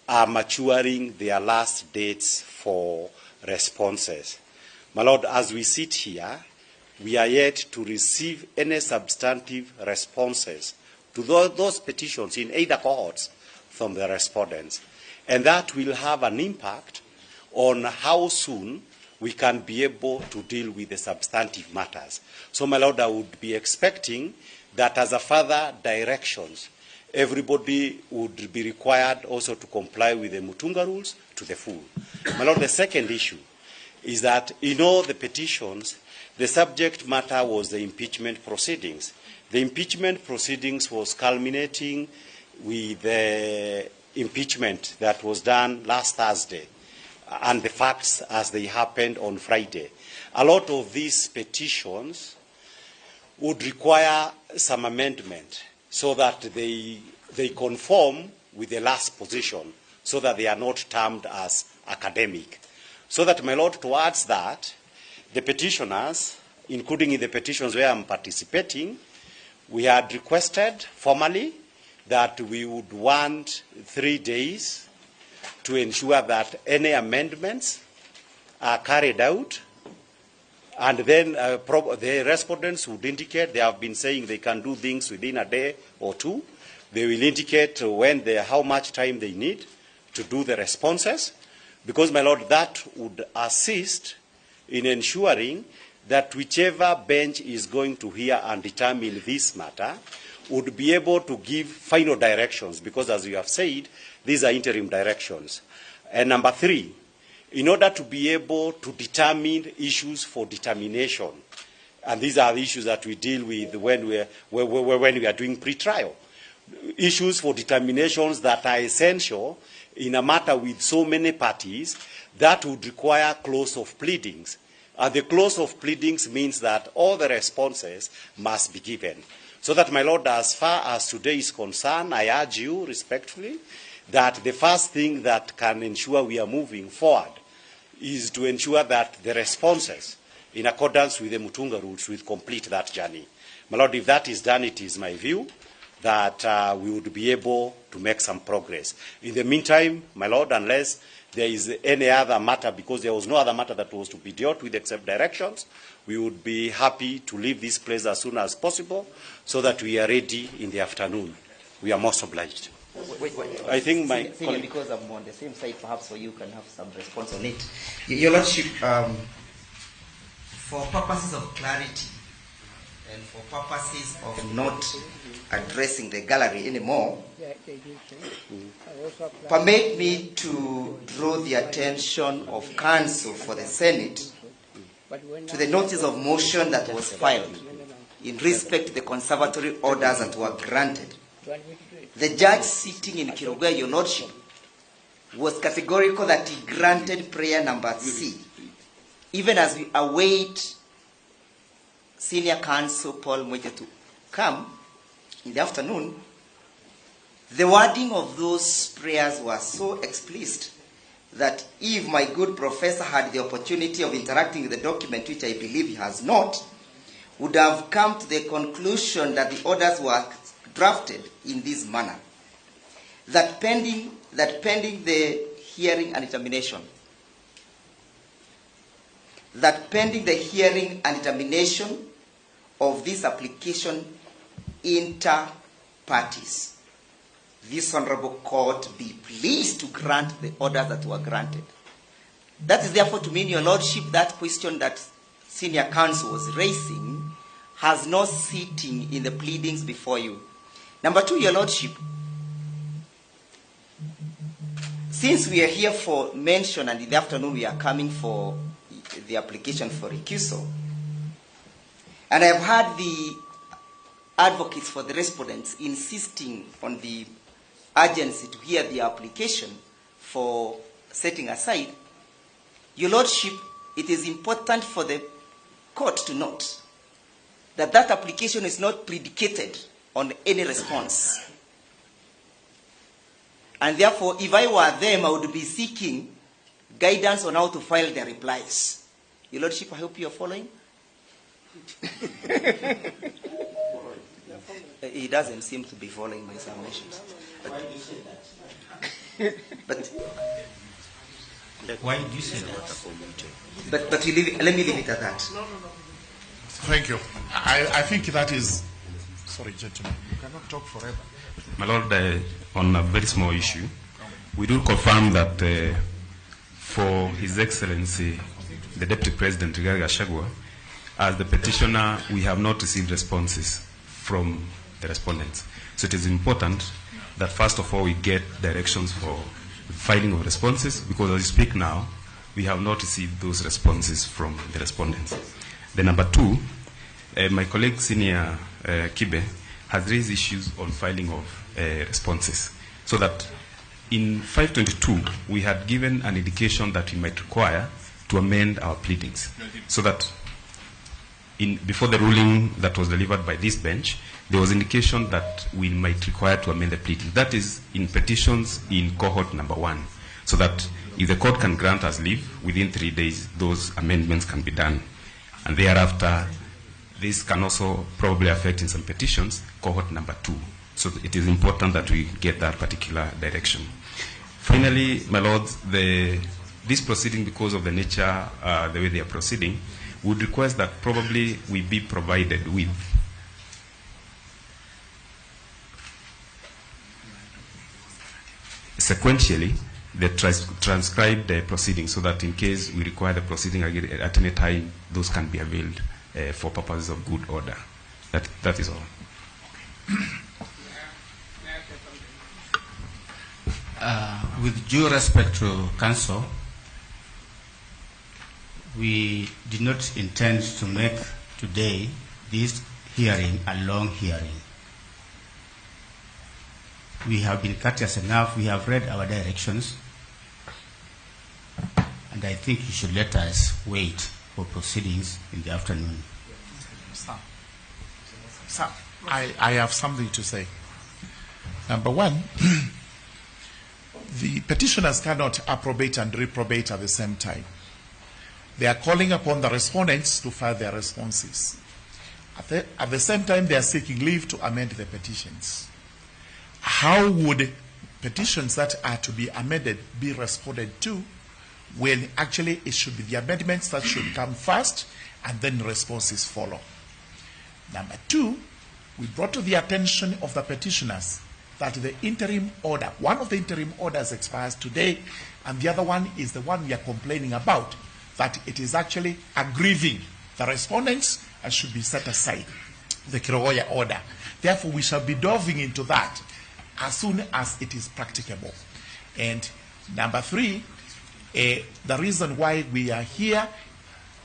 are maturing their last dates for responses. My Lord, as we sit here, we are yet to receive any substantive responses to those petitions in either cohorts from the respondents. And that will have an impact on how soon we can be able to deal with the substantive matters. So, my Lord, I would be expecting that as a further directions, everybody would be required also to comply with the Mutunga rules to the full. My Lord, the second issue is that in all the petitions, the subject matter was the impeachment proceedings. The impeachment proceedings was culminating with the impeachment that was done last Thursday and the facts as they happened on Friday. A lot of these petitions would require some amendment so that they conform with the last position, so that they are not termed as academic. So that, my Lord, towards that, the petitioners, including in the petitions where I'm participating, we had requested formally that we would want 3 days to ensure that any amendments are carried out, and then the respondents would indicate, they have been saying they can do things within a day or two. They will indicate how much time they need to do the responses, because, my Lord, that would assist in ensuring that whichever bench is going to hear and determine this matter would be able to give final directions, because, as you have said, these are interim directions. And number three, in order to be able to determine issues for determination, and these are the issues that we deal with when we are doing pre-trial, issues for determinations that are essential in a matter with so many parties, that would require close of pleadings. And the close of pleadings means that all the responses must be given. So that, my Lord, as far as today is concerned, I urge you respectfully that the first thing that can ensure we are moving forward is to ensure that the responses, in accordance with the Mutunga rules, will complete that journey. My Lord, if that is done, it is my view that we would be able to make some progress. In the meantime, my Lord, unless there is any other matter, because there was no other matter that was to be dealt with except directions, we would be happy to leave this place as soon as possible so that we are ready in the afternoon. We are most obliged. Wait. I think my colleague, because I'm on the same side, perhaps for you can have some response on it. Your Lordship, for purposes of clarity and for purposes of not addressing the gallery anymore, permit me to draw the attention of counsel for the Senate to the notice of motion that was filed in respect to the conservatory orders that were granted. The judge sitting in Kiruguya, Your Lordship, was categorical that he granted prayer number C, even as we await Senior Counsel Paul Mwete to come in the afternoon. The wording of those prayers was so explicit that if my good professor had the opportunity of interacting with the document, which I believe he has not, would have come to the conclusion that the orders were drafted in this manner, that pending the hearing and determination, of this application inter parties, this honorable court be pleased to grant the orders that were granted. That is therefore to mean, Your Lordship, that question that senior counsel was raising has no sitting in the pleadings before you. Number two, Your Lordship, since we are here for mention and in the afternoon we are coming for the application for recusal, and I have heard the advocates for the respondents insisting on the urgency to hear the application for setting aside, Your Lordship, it is important for the court to note that that application is not predicated on any response. And therefore, if I were them, I would be seeking guidance on how to file their replies. Your Lordship, I hope you are following. He doesn't seem to be following my submissions. Why did you say that? Why did you say that? But let me leave it at that. Thank you. I think that is... Sorry, gentlemen. You cannot talk forever. My Lord, on a very small issue, we do confirm that for His Excellency, the Deputy President, Rigathi Gachagua, as the petitioner, we have not received responses from the respondents. So it is important that first of all we get directions for filing of responses, because as we speak now, we have not received those responses from the respondents. Then number two, my colleague Senior Kibe has raised issues on filing of responses. So that in 522, we had given an indication that we might require to amend our pleadings. So that before the ruling that was delivered by this bench, there was indication that we might require to amend the pleading. That is in petitions in cohort number 1. So that if the court can grant us leave, within 3 days, those amendments can be done. And thereafter, this can also probably affect in some petitions, cohort number 2. So it is important that we get that particular direction. Finally, my lords, this proceeding, because of the nature, the way they are proceeding, would request that probably we be provided with sequentially the transcribed proceedings, so that in case we require the proceeding at any time, those can be availed for purposes of good order. That is all. With due respect to counsel, we did not intend to make today this hearing a long hearing. We have been courteous enough. We have read our directions, and I think you should let us wait for proceedings in the afternoon. Sir, I have something to say. Number one, the petitioners cannot approbate and reprobate at the same time. They are calling upon the respondents to file their responses. At the same time, they are seeking leave to amend the petitions. How would petitions that are to be amended be responded to when actually it should be the amendments that should come first and then responses follow? Number two, we brought to the attention of the petitioners that the interim order, one of the interim orders expires today, and the other one is the one we are complaining about, that it is actually aggrieving the respondents and should be set aside, the Kerugoya order. Therefore, we shall be delving into that as soon as it is practicable. And number three, the reason why we are here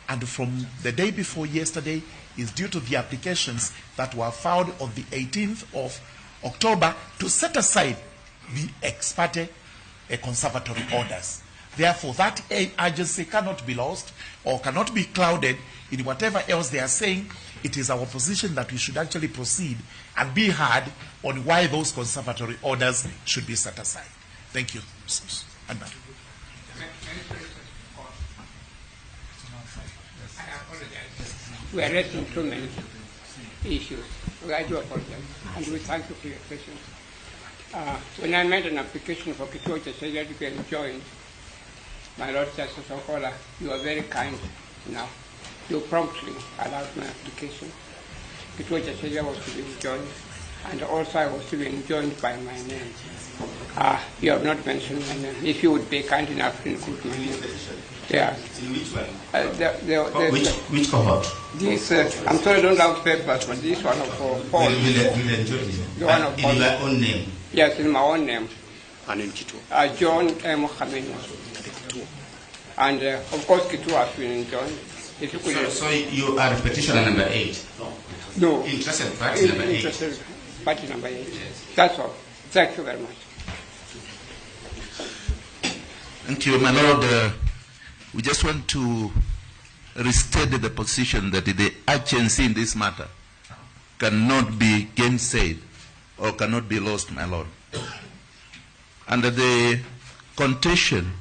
and from the day before yesterday is due to the applications that were filed on the 18th of October to set aside the ex parte conservatory orders. Therefore, that urgency cannot be lost or cannot be clouded in whatever else they are saying. It is our position that we should actually proceed and be heard on why those conservatory orders should be set aside. Thank you. We are raising too many issues. I do apologize, and we thank you for your patience. When I made an application for Kituo Cha Sheria to get joined, my Lord Justice Okola, you are very kind now. You promptly allowed my application. Kituo Cha Sheria was to be joined, and also I was to be joined by my name. You have not mentioned my name. If you would be kind enough to include my name. Yeah. In which one? Which cohort? This, I'm sorry I don't have papers, but this one of Paul. The one of Paul. In your own name? Yes, in my own name. And in Kituo? John M. Khamenya. And of course Kituo has been joined. So you are petitioner number 8? No. Interested party number 8? Interested party number 8. Yes. That's all. Thank you very much. Thank you, my Lord. We just want to restate the position that the urgency in this matter cannot be gainsaid or cannot be lost, my Lord. Under the contention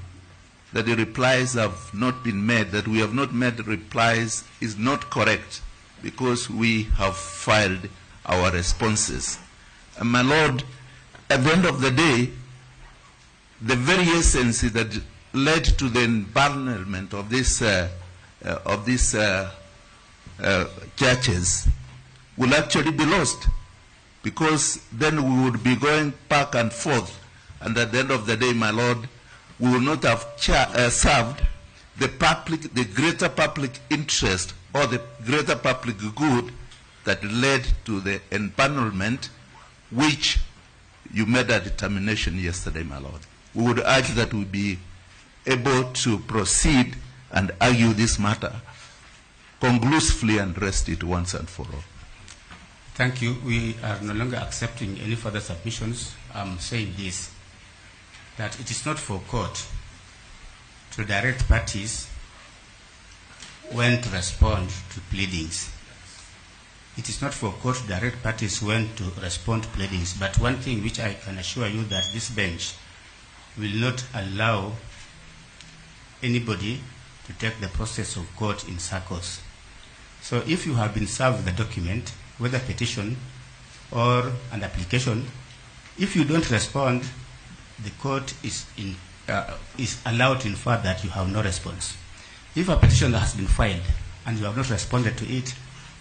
that the replies have not been made, that we have not made replies, is not correct because we have filed our responses. And my Lord, at the end of the day, the very essence that led to the empanelment of these churches will actually be lost, because then we would be going back and forth, and at the end of the day, my Lord, we will not have served the public, the greater public interest or the greater public good that led to the empanelment, which you made a determination yesterday, my Lord. We would urge that we be able to proceed and argue this matter conclusively and rest it once and for all. Thank you. We are no longer accepting any further submissions. I'm saying this, that it is not for court to direct parties when to respond to pleadings. It is not for court to direct parties when to respond to pleadings. But one thing which I can assure you, that this bench will not allow anybody to take the process of court in circles. So if you have been served with a document, whether petition or an application, if you don't respond, the court is allowed to infer that you have no response. If a petition has been filed and you have not responded to it,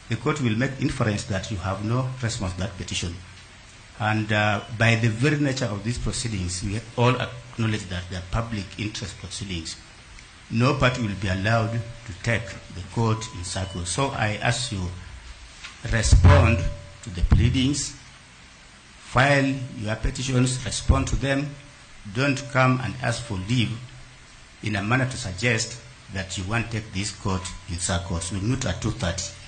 the court will make inference that you have no response to that petition. And by the very nature of these proceedings, we all acknowledge that they are public interest proceedings. No party will be allowed to take the court in circles. So I ask you, respond to the pleadings, file your petitions, respond to them. Don't come and ask for leave in a manner to suggest that you want to take this court in circles. We'll meet at 2:30.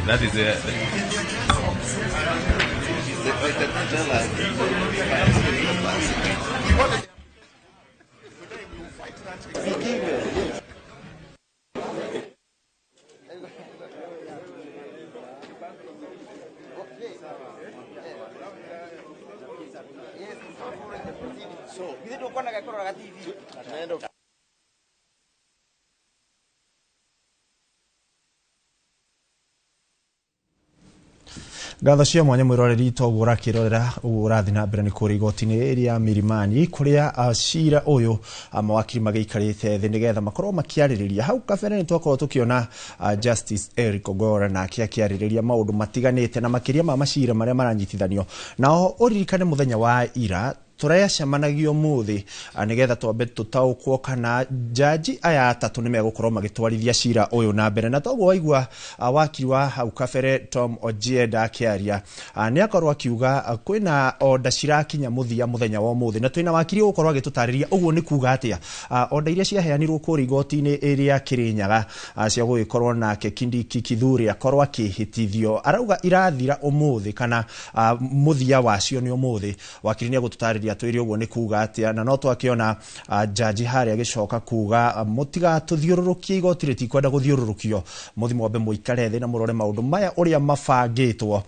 That is Gatho cia mwanya mwiroreri togura kirorera urathi na mbere ni kuri igoti-ini ria Milimani kuria cira uyu mawakiri magaikarite thi nigetha makorwo makiaririria hau kabere ni twakorwo tukiona Justice Eric Ogora na akiaririria maundu matiganite na makiria ma macira maria maranyitithanio nao uririkane muthenya wa ira turayacemanagia muthi nigetha twambe tutaukwo kana jaji aya atatu ni megukorwo magitwarithia cira uyu na mbere na toguo waigua wakiri wa hau kabere Tom Ojienda akiaria ni akorwo akiuga kwina order cirakinya muthia muthenya wa muthi na twina wakiri ukorwo agitutariria uguo ni kuga atia order iria ciaheanirwo kuri igoti-ini iria Kirinyaga cia gugikorwo nake Kindiki Kithure akorwo akihitithio arauga irathira umuthi kana muthia wacio ni umuthi wakiri ni agututariria atwiri uguo ni kuga atia na no twakiona jaji hari agicoka kuga mutiga tuthiururukie igoti ritikwenda guthiururukio muthi mwambe muikare thi na murore maundu maya uria mabangitwo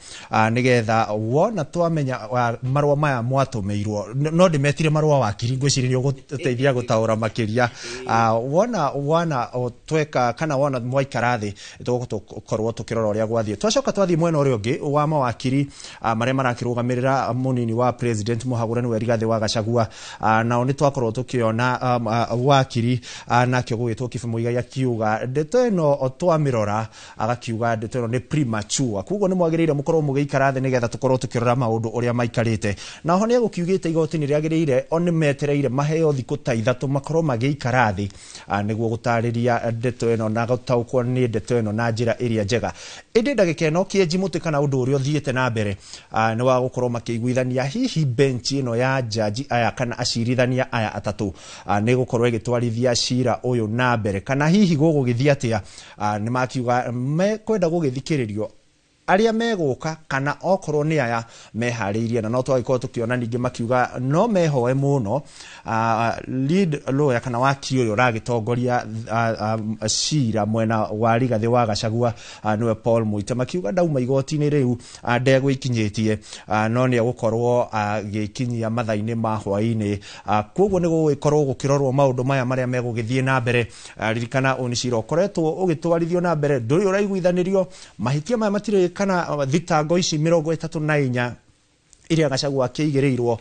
nigetha wona twamenya marwa maya mwatumeirwo no ndimetire marwa wakiri ngwiciria uguteithia gutaura makiria wona tweka kana wona mwaikara thi tugukorwo tukirora uria gwathie twacoka twathie mwena uria ungi wa mawakiri maria marakirugamirira munini wa president Muhagura ni Rigathi wa Gachagua nao ni twakorwo tukiona wakiri nakio gugitwo Kibimu Igai akiuga ndeto ino twamirora agakiuga ndeto ino ni premature kugo ni mwagirire mukorwo mugiikara thi nigetha tukorwo tukirora maundu uria maikarite naho ni agukiugite igoti-ini riagirire oni metereire maheo thiku ta 3 makorwo magiikara thi niguo gutariria ndeto ino na gutaukwo ni ndeto ino na njira iria njega indi ndagika ino kienji muti kana undu uria uthiite na mbere ni wa gukorwo makiiguithania hihi bench ino ya jaji aya kana acirithania aya atatu nĩ gũkorwo ĩgĩtwarithia cira ũyũ na mbere, kana hihi gũgũgĩthiĩ atĩa. Nĩ makiuga mekwenda gũgĩthikĩrĩrio aria megũka kana okorwo nĩ aya meharĩirie, na no twagĩkorwo tũkĩona ningĩ makiuga no mehoe mũno lead lawyer kana wakiri ũrĩa ũragĩtongoria cira mwena wa Rigathĩ wa Gachagua nĩwe Paul Muite, makiuga ndauma igoti-inĩ rĩu ndegwĩkinyĩtie no nĩ egũkorwo agĩkinyia mathaa-inĩ ma hwaĩ-inĩ. Koguo nĩ gũgĩkorwo gũkĩrorwo maũndũ maya marĩa megũgĩthiĩ na mbere. Ririkana ũyũ nĩ cira ũkoretwo ũgĩtwarithio na mbere, ndũrĩ ũraiguithanĩrio, mahĩtia maya matirĩ kana thitango ici 34 iria Gachagua akĩigĩrĩirwo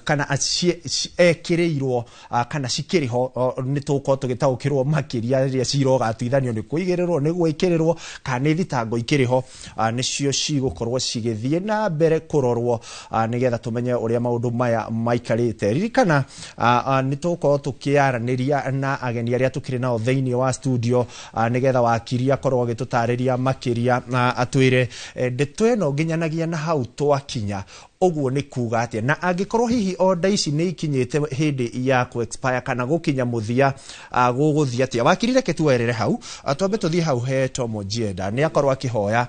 kana ekĩrĩirwo kana cikĩrĩho, nĩ tũkorwo tũgĩtaũkĩrwo makĩria rĩrĩa cira ũgatuithanio nĩ kũigĩrĩrwo nĩ gwĩkĩrĩrwo kana nĩ thitango ikĩrĩho, nĩcio cigũkorwo cigĩthiĩ na mbere kũrorwo nĩgetha tũmenye ũrĩa maũndũ maya maikarĩte. Ririkana nĩ tũkorwo tũkĩaranĩria na ageni arĩa tũkĩrĩ nao thĩinĩ wa studio nĩgetha wakiri akorwo agĩtũtarĩria makĩria atwĩre ndeto ĩno nginyanagia na hau twakinya ũguo nĩ kuga atĩa, na angĩkorwo hihi order ici nĩ ikinyĩte hĩndĩ ya ku expire kana gũkinya mũthia gũgũthiĩ atĩa. Wakiri reke tuwerere hau, twambe tũthiĩ hau he Tom Ojienda, nĩ akorwo akĩhoya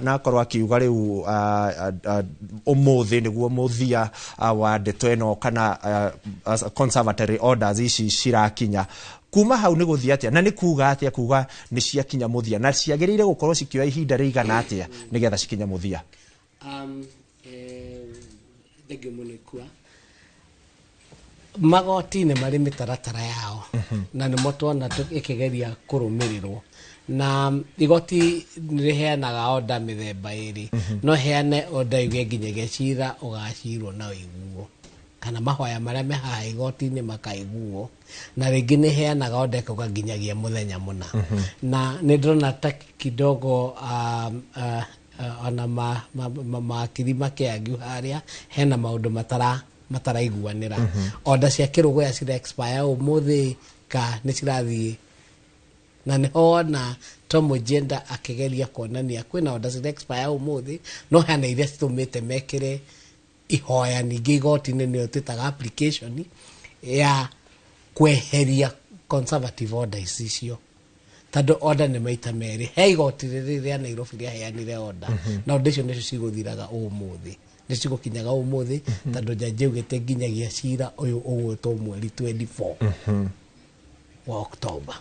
na akorwo akiuga rĩu ũmũthĩ nĩguo mũthia wa ndeto ĩno kana conservatory orders ici cirakinya. Kuma hau nĩ gũthiĩ atĩa na nĩ kuga atĩa, kuga nĩ ciakinya mũthia na ciagĩrĩire gũkorwo cikioya ihinda rĩigana atĩa nĩgetha cikinya mũthia. Thengio mũno ikua magoti-inĩ marĩ mĩtaratara yao na nĩmo tuona ĩkĩgeria kũrũmĩrĩrwo, na igoti nĩrĩheanaga order mĩthemba ĩrĩ. No heane order yuge nginyagia cira ũgacirwo na ũiguo kana mahoya marĩa me haha igoti-inĩ makaiguo, na rĩngĩ nĩ heanaga order ĩkauga nginyagia mũthenya mũna. Na nĩ ndĩrona ta kidogo ona makiri makĩangu harĩa hena maũndũ mataraiguanĩra. Order cia Kĩrũgũya cira expire ũmũthĩ ka nĩ cirathiĩ, na nĩ ona Tom Ojienda akĩgeria kuonania kwĩna order cira expire ũmũthĩ no hena iria citũmĩte mekĩre ihoya ningĩ igoti-inĩ nĩyo twĩtaga application ya kweheria conservative orders icio, tondũ order nĩ maita merĩ. He igoti rĩrĩa Nairobi rĩaheanire order na order icio nĩcio cigũthiraga ũmũthĩ, nĩ cigũkinyaga ũmũthĩ tondũ jaji augĩte nginyagia cira ũyũ ũgwĩtwo mweri 24 wa Oktoba.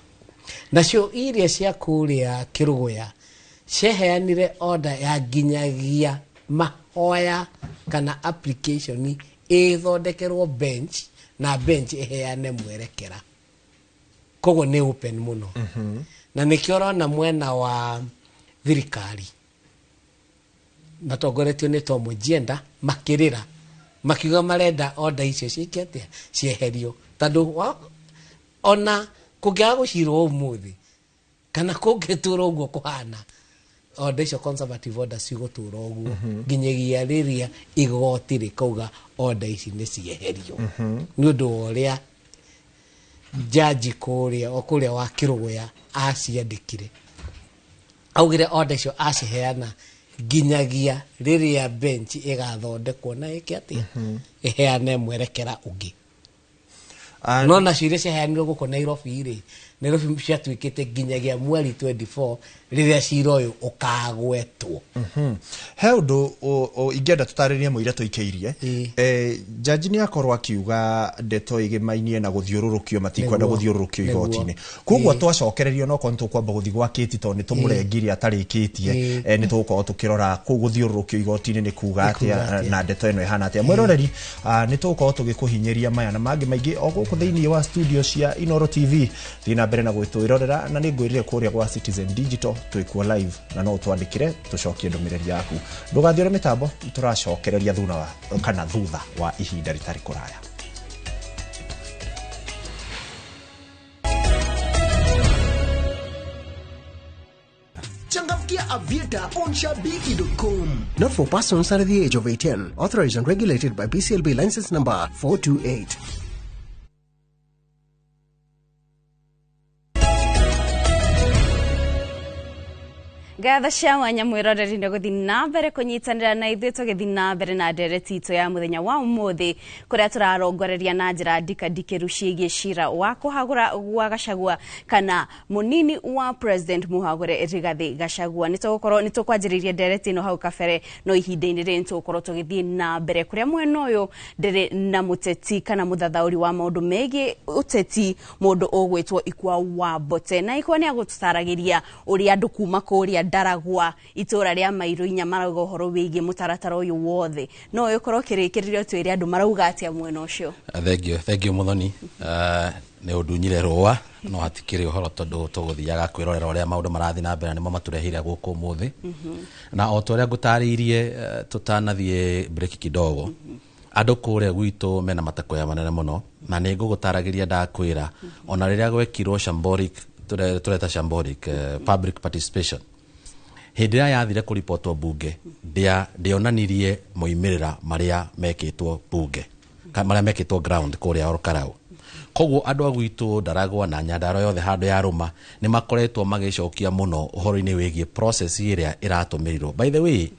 Nacio iria cia kũrĩa Kĩrũgũya ciaheanire order ya nginyagia mahoya kana application ĩthondekerwo bench na bench ĩheane mwerekera, koguo nĩ open mũno. Na nĩkĩo ũrona mwena wa thirikari matongoretio nĩ Tom Ojienda makĩrĩra makiuga marenda order icio ciĩke atĩa cieherio, tondũ ona kũngĩaga gũcirwo ũmũthĩ kana kũngĩtũra ũguo kũhana order icio conservative order cigũtũra ũguo nginyagia rĩrĩa igoti rĩkauga order ici nĩ cieherio. Nĩ ũndũ wa ũrĩa jaji kũrĩa wa Kĩrũgũya aciandĩkire, augire order icio aciheana nginyagia rĩrĩa bench ĩgathondekwo na ĩke atĩa ĩheane mwerekera ũngĩ. No nacio iria ciaheanirwo gũkũ Nairobi-rĩ, Nairobi ciatuĩkĩte nginyagia mweri 24 rĩrĩa cira ũyũ ũkagwetwo. He ũndũ ingĩenda tũtarĩrie mũira tũikĩirie. Jaji nĩ akorwo akiuga ndeto ĩgĩmainie na gũthiũrũrũkio matikwenda gũthiũrũrũkio igoti-inĩ. Koguo twacokererio no korwo tũkwamba gũthiĩ gwa Kĩti tondũ nĩ tũmũrengire atarĩkĩtie, nĩ tũgũkorwo tũkĩrora kũu gũthiũrũrũkio igoti-inĩ nĩ kuga atĩa na ndeto ĩno ĩhana atĩa. Mwĩroreri nĩ tũgũkorwo tũgĩkũhinyĩria maya na mangĩ maingĩ o gũkũ thĩinĩ wa studio cia Inooro TV. Thiĩ na mbere na gwĩtwĩrorera na nĩ ngwĩrire kũrĩa gwa Citizen Digital twĩkuo live na no twandĩkire tũcokie ndũmĩrĩri yaku. Ndũgathiĩ ũrĩ mĩtambo, tũracokereria thutha wa ihinda rĩtarĩ kũraya. Changamkia Aviator on Shabiki.com. Not for persons under the age of 18. Authorized and regulated by PCLB license number 428. Gatha cia mwanya mwiroreri nĩ gũthiĩ na mbere kũnyitanĩra na ithuĩ tũgĩthiĩ na mbere na ndereti itũ ya mũthenya wa ũmũthĩ kũrĩa tũrarongoreria na njĩra ndikandikĩru ciĩgiĩ cira wa kũhagũra gwa Gachagua kana mũnini wa president Mũhagũre Rigathi Gachagua. Nĩ tũkwanjĩrĩria ndereti ĩno hau kabere no ihinda-inĩ rĩrĩ tũgũkorwo tũgĩthiĩ na mbere kũrĩa mwena ũyũ ndĩrĩ na mũteti kana mũthathaũri wa maũndũ megiĩ ũteti mũndũ ũgwĩtwo Ikwa Wambote, na Ikwa nĩ agũtũtaragĩria ũrĩa andũ kuma kũrĩa Ndaragwa itũra rĩa Mairũ Inya marauga ũhoro wĩgiĩ mũtaratara ũyũ wothe. No ũkorwo kĩrĩkĩrĩrio twĩre andũ marauga atĩa mwena ũcio. Thank you Muthoni. Nĩ ũndunyire rũa no hatikĩrĩ ũhoro tondũ tũgũthiaga kwĩrorera ũrĩa maũndũ marathiĩ na mbere nĩmo matũrehire gũkũ ũmũthĩ. Na o ta ũrĩa ngũtarĩirie tũtanathiĩ break kidogo, andũ kũrĩa gwitũ mena matakoya manene mũno, na nĩ ngũgũtaragĩria ndakwĩra ona rĩrĩa gwekirwo shambolic tureta shambolic public participation hĩndĩ ĩrĩa yathire kũripotwo bunge ndĩonanirie moimĩrĩra marĩa mekĩtwo bunge marĩa mekĩtwo ground kũrĩa Olkarau. Koguo andũ a gwitũ Ndaragwa na Nyandarua yothe handũ ya rũma nĩ makoretwo magĩcokia mũno ũhoro-inĩ wĩgiĩ process ĩrĩa ĩratũmĩrirwo. By the way,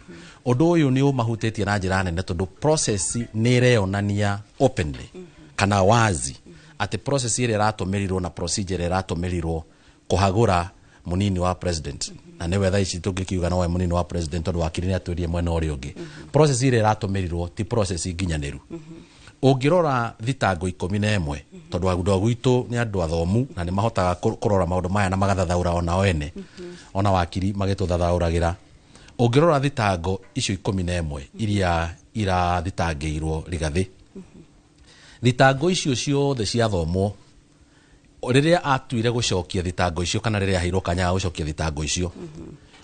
ũndũ ũyũ nĩ ũmahutĩtie na njĩra nene tondũ process nĩ ĩreonania openly kana wazi atĩ process ĩrĩa ĩratũmĩrirwo na procedure ĩratũmĩrirwo kũhagũra mũnini wa president, na nĩ wetha ici tũngĩkiuga no we mũnini wa president tondũ wakiri nĩ atwĩrie mwena ũrĩa ũngĩ. Process ĩrĩa ĩratũmĩrirwo ti process nginyanĩru. Ũngĩrora thitango 11 tondũ andũ gwitũ nĩ andũ athomu na nĩ mahotaga kũrora maũndũ maya na magathathaũra ona ene ona wakiri magĩtũthathaũragĩra. Ũngĩrora thitango icio 11 iria irathitangĩirwo Rigathi, thitango icio ciothe ciathomwo rĩrĩa atuire gũcokia thitango icio kana rĩrĩa aheirwo kanya gũcokia thitango icio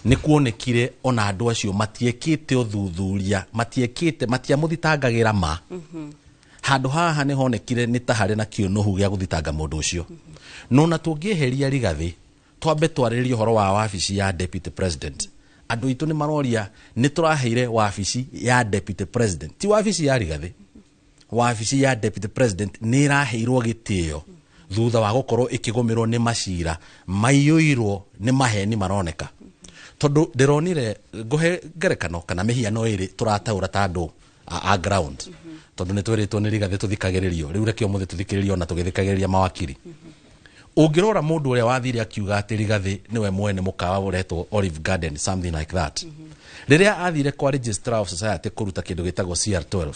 nĩ kuonekire ona andũ acio matiekĩte ũthuthuria, matiamũthitangagĩra ma. Handũ haha nĩ honekire nĩ ta harĩ na kĩonohu gĩa gũthitanga mũndũ ũcio. No na tũngĩeheria Rigathi twambe twarĩrĩrie ũhoro wa wabici ya deputy president. Andũ aitũ nĩ maroria nĩ tũraheire wabici ya deputy president, ti wabici ya Rigathi. Wabici ya deputy president nĩ ĩraheirwo gĩtĩo thutha wa gũkorwo ĩkĩgũmĩrwo nĩ macira maiyũirwo nĩ maheni maroneka. Tondũ ndĩronire ngũhe ngerekano kana mĩhiano ĩrĩ tũrataũra ta andũ a ground tondũ nĩ twĩrĩtwo nĩ Rigathi tũthikagĩrĩrio. Rĩu reke ũmũthĩ tũthikĩrĩrio na tũgĩthikagĩrĩria mawakiri. Ũngĩrora mũndũ ũrĩa wathire akiuga atĩ Rigathi nĩwe mwene mũkawa ũretwo Olive Garden, something like that. Rĩrĩa athire kwa Registrar of Society kũruta kĩndũ gĩtagwo CR12,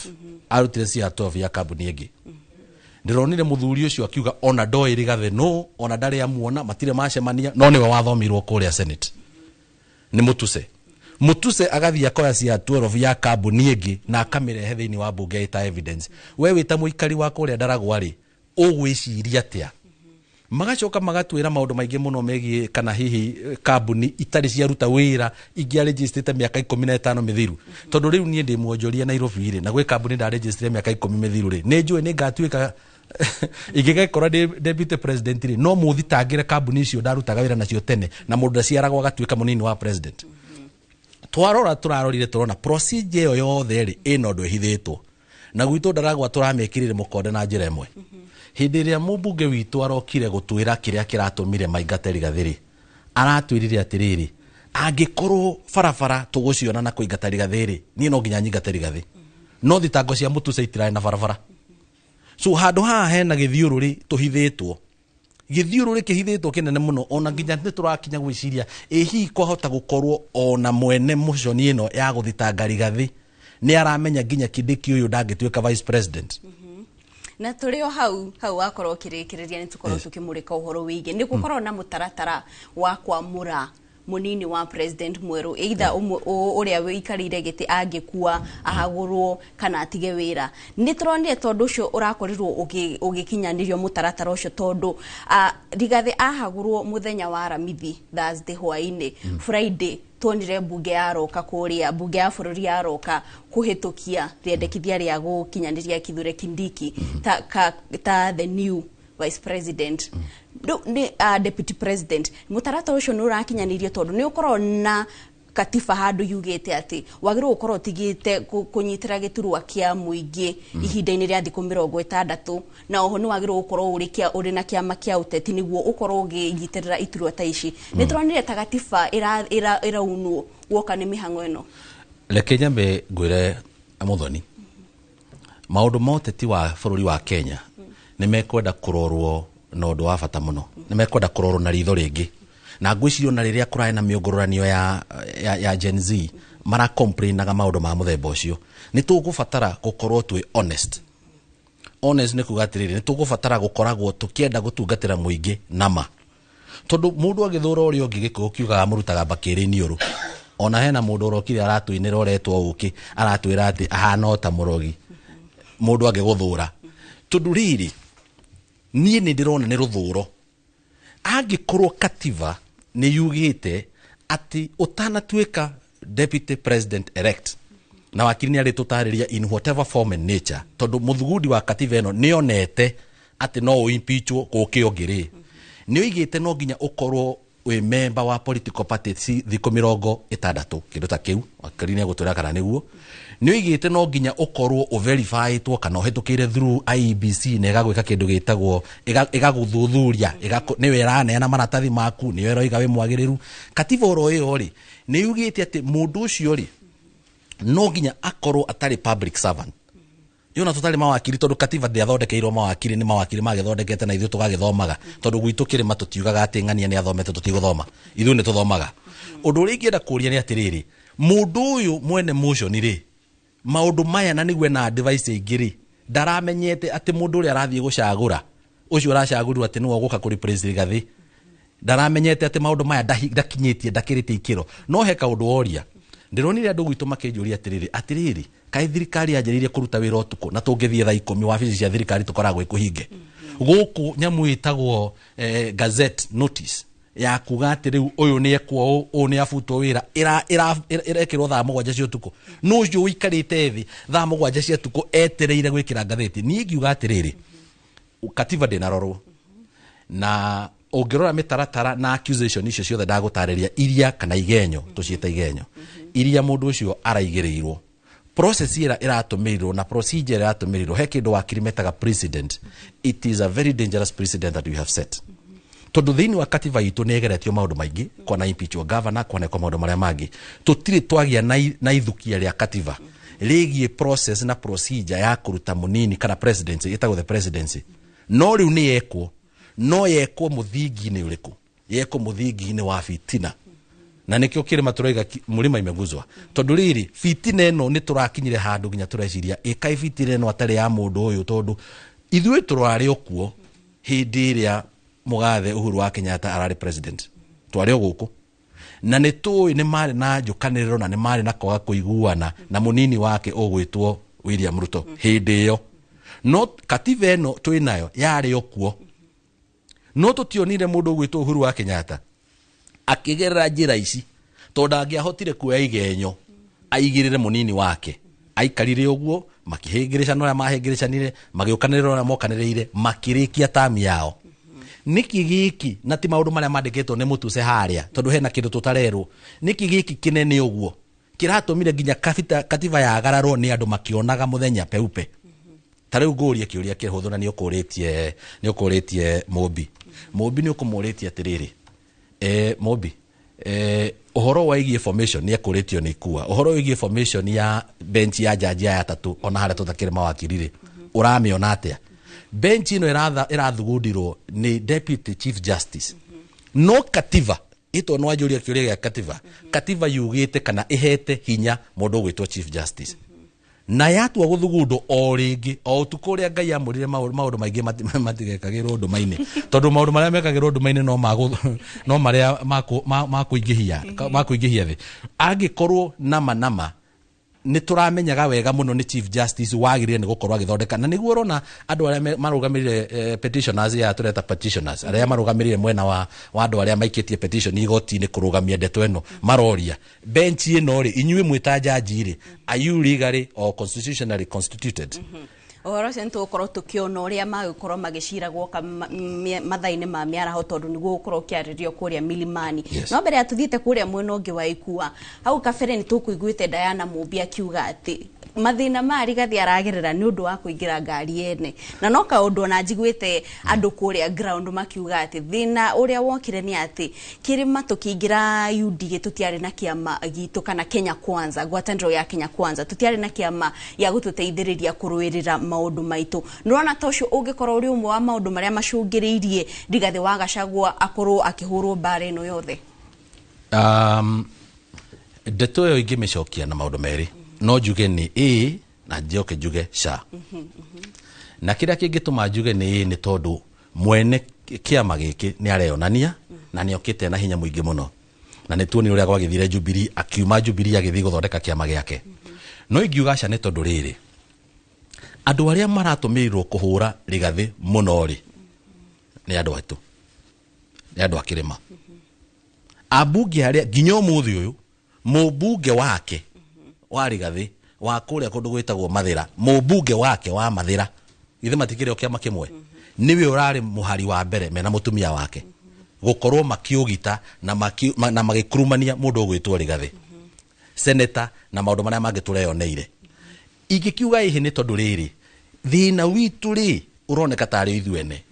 arutire CR12 ya kambuni ĩngĩ. Ndironire mũthuri ũcio akiuga ona ndoĩ Rigathi no, ona ndarĩ amuona, matirĩ macemania, no nĩwe wathomirwo kũrĩa Senate. Nĩ Mutuse agathia koya CR12 ya kambuni ĩngĩ na akamĩrehe thĩinĩ wa bunge ĩta evidence. We wĩta mũikari wa kũrĩa Ndaragwa rĩ, ũgwĩciria atĩa? Magacoka magatwĩra maũndũ maingĩ mũno megiĩ kana hihi kambuni itarĩ ciaruta wĩra ingĩa registrate mĩaka 15 mĩthiru. Tondũ rĩu niĩ ndĩ muonjoria Nairobi rĩ na gwĩ kambuni nda register mĩaka 10 mĩthiru rĩ, nĩ njũĩ nĩ ngatuĩka ingĩgekora deputy president rĩ, no mũthitangĩre kambuni icio ndarutaga wĩra nacio tene na mũndũ ndaciaragwo agatuĩka mũnini wa president. Tũrarorire tũrona procedure ĩyo yothe rĩ ĩna ũndũ ĩhithĩtwo. Na gwitũ Ndaragwa tũramekĩrire mũkonde na njĩra ĩmwe. Hĩndĩ ĩrĩa mũmbunge witũ arokire gũtwĩra kĩrĩa kĩratũmire maingate Rigathi rĩ, aratwĩrire atĩrĩrĩ, angĩkorwo barabara tũgũciona na kũingata Rigathi rĩ, niĩ no nginya nyingate Rigathi. No thitango cia Mutuse itirarĩ na barabara. So handũ haha hena gĩthiũrũrĩ tũhithĩtwo. Gĩthiũrũrĩ kĩhithĩtwo kĩnene mũno ona nginya nĩ tũrakinya gwĩciria hihi kwahota gũkorwo ona mwene mũconi ĩno ya gũthitanga Rigathi nĩ aramenya nginya Kindiki ũyũ ndangĩtuĩka vice president. Na tũrĩ o hau wakorwo kĩrĩkĩrĩria nĩ tũkorwo tũkĩmũrĩka ũhoro wĩgiĩ nĩ gũkorwo na mũtaratara wa kwamũra mũnini wa president mwerũ, either ũrĩa wĩikarĩire gĩtĩ angĩkua ahagũrwo kana atige wĩra. Nĩ tũronire tondũ ũcio ũrakorirwo ũgĩkinyanĩrio mũtaratara ũcio tondũ Rigathi ahagũrwo mũthenya wa Aramithi Thursday hwaĩ-inĩ, Friday tuonire bunge yaroka kũrĩa bunge ya bũrũri yaroka kũhĩtũkia rĩendekithia rĩa gũkinyanĩria Kithure Kindiki ta the new vice president deputy president. Mũtaratara ũcio nĩ ũrakinyanĩrio tondũ nĩ ũkorwo na katiba handu yugite ati wagiro gukorwo tigite kunyitira giturwa kia muingi ihinda-ini ria thiku 60 na oho ni wagiro gukorwo uri na kiama kia uteti niguo ukorwo ugiyitirira iturwa ta ici ni turonire ta katiba iraunwo woka ni mihango ino Leke nyambe ngwire Muthoni maundu moteti wa bururi wa Kenya ni mekwenda kurorwo na undu wa bata muno ni mekwenda kurorwo na ritho ringi na ngwicirio na riria kurae na miungururanio ya Gen Z mara complainaga maundu ma muthemba ucio ni tugubatara gukorwo twi honest ni kuga atiriri ni tugubatara gukoragwo tukienda gutungatira muingi nama tondu mundu agithura uri ungi gikuo kiugaga murutaga bakiri niuru ona hena mundu urokire aratuinira uretwo uki aratwira ati ahana ta murogi mundu agiguthura tondu riri nie ni ndirona ni ruthuro angikorwo katiba ni yugite ati utanatuika deputy president elect na wakiri ni ari tutariria in whatever form and nature tondu muthugudi wa katiba eno nionete ati no impeachwo gukiongiri ni oigite no nginya ukorwo we member wa political party thiko 60 kindu ta kiu wakiri ni agutwira kana niguo ni oigite no nginya ukorwo verifyitwo kana uhetukire through IEBC na igagwika kindu gitagwo igaguthuthuria niwe iraneana maratathi maku niwe roiga we mwagiriru katiba oro iyo ri ni yugite ati mundu ucio ri no nginya akorwo atari public servant yona tutari mawakiri tondu katiba ndiathondekeirwo mawakiri ni mawakiri magithondekete na ithu tugagithomaga tondu gwitu kirima tutiugaga ati ng'ania ni athomete tutiguthoma ithu ni tuthomaga undu uri ngienda kuria ni atiriri mundu uyu mwene motion ri maundu maya na nigwe na advice ingiri ndaramenyete ati mundu uri arathie gucagura ucio aracagurwa ati niwe guka kuri president gathi ndaramenyete ati maundu maya ndakinyitie ndakirite ikiro no heka undu oria ndironire andu gwitu makinjuria atiriri kai thirikari yanjiririe kuruta wira utuku na tungithie thaa 10 wabici cia thirikari tukoragwo ikuhinge guku nyamu itagwo gazette notice ya kuga ati riu uyu ni ekwo u ni afuto wira irekirwo thaa 7 cia utuku no ucio wikarite thi thaa 7 cia utuku etereire gwikira gatheti ni ngiuga atiriri katiba ndinarorwo na ungirora mitaratara na accusation icio ciothe ndagutariria iria kana igenyo tuciita igenyo iria mundu ucio araigirirwo process iratumirirwo na procedure iratumirirwo he kindu wakirimetaga precedent. It is a very dangerous precedent that we have set. Tondu thiini wa katiba itu ni egeretio maundu maingi kwa na impeachment governor kwa na kwa maundu maria mangi tutiri twagia na ithukia ria katiba rigie process na procedure ya kuruta munini kana presidency itagwo the presidency no riu ni yekwo no yekwo muthingi ni uriku yekwo muthingi ni wa fitina na nikio kirima turaiga murima imeguzwa tondu riri fitina eno ni turakinyire handu ginya tureciria ikai fitina eno atari ya mundu uyu tondu ithuĩ turari okuo hindi iria Mugathe Uhuru wa Kenyatta arari president twari oguku na ni tuĩ ni mari na njukaniriro na ni mari na kwaga kuiguana na munini wake ogwitwo William Ruto hindi iyo no katiba eno twinayo yari okuo no tutionire mundu ogwitwo Uhuru wa Kenyatta akigerera njira ici tondu angiahotire kuoya igenyo aigirire munini wake aikarire oguo makihingirisha no mahingirishanire magiukaniriro na mokaniriire makirikia tami yao niki giki na ti maundu maria mandikitwo ni mutuse haria tondu hena kindu tutarerwo niki giki kinene oguo kiratumire ginya katiba ya gararwo ni andu makionaga muthenya peupe tariu nguria kiuria kirihuthu na ni ukuritie Mobi ni ukumuritie atiriri Mobi uhoro wa igi information ni akuritio ni kuwa uhoro wigi information ya bench ya jaji ya tatu ona haria tutakire mawakirire uramiona atia bench ino irathugundirwo ni deputy chief justice no katiba ito no ajuria kiuria ya katiba yugite kana ihete hinya mundu gwitwo chief justice na yatua guthugundo o ringi o utuku ria Ngai amurire maundu maingi matigekagirwo ndumaini tondu maundu maria mekagirwo ndumaini no maria makuingihia thi angikorwo nama ni turamenyaga wega muno ni chief justice wagirire ni gukorwa githondeka na niguo rona andu aria marugamirire petitioners ya tureta petitioners aria marugamirire mwena wa andu aria maikitie petition igoti ni kurugamia ndeto eno maroria benchi eno ri inyuĩ mwita jaji ri are you legally or constitutionally constituted Ohoro sento korwo tukiona uria magikorwo magiciragwo mathaini ma miaraho tondu niguo gukorwo kiaririo kuria milimani. No mbere ya tuthiite kuria mwena ungi wa Ikua, hau kabere ni tukuiguite Diana Mumbi akiuga ati mathina mari gathi aragerera ni undu wa kuingira ngari ene, na no kaundu na njiguite andu kuria ground makiuga ati thina uria wokire ni ati kirima tukiingira UDA tutiari na kiama gitu kana Kenya Kwanza, ngwataniro ya Kenya Kwanza tutiari na kiama ya gututeithiriria kuruirira maundu maitu. Nurona tosho ungikorwo uri umwe wa maundu maria macungiriirie Rigathi wa Gachagua akorwo akihurwo bara ino yothe. Ndeto yo ingimecokia na maundu meri, no njuge ni A na njoke njuge C. Na kira kingituma njuge ni A ni tondu mwene kiama giki ni areyonania na ni okite na hinya muingi muno, na ni tuoni uria gwagithire Jubilee akiuma Jubilee agithi guthondeka kiama giake. No ingiuga C ni tondu riri andu aria maratumirirwo kuhura Rigathi muno ri ni andu atu, ni andu akirima abunge aria nginya umuthi uyu mubunge wake wa Rigathi wa kuria kundu gwitagwo Mathira, mubunge wake wa Mathira ithe matikire okiama kimwe niwe urari muhari wa mbere mena mutumia wake gukorwo makiugita na magikurumania mundu gwitwo Rigathi senator na maundu maria mangitureyoneire. Ingikiuga ihi ni tondu riri thina witu ri uroneka tari ithuene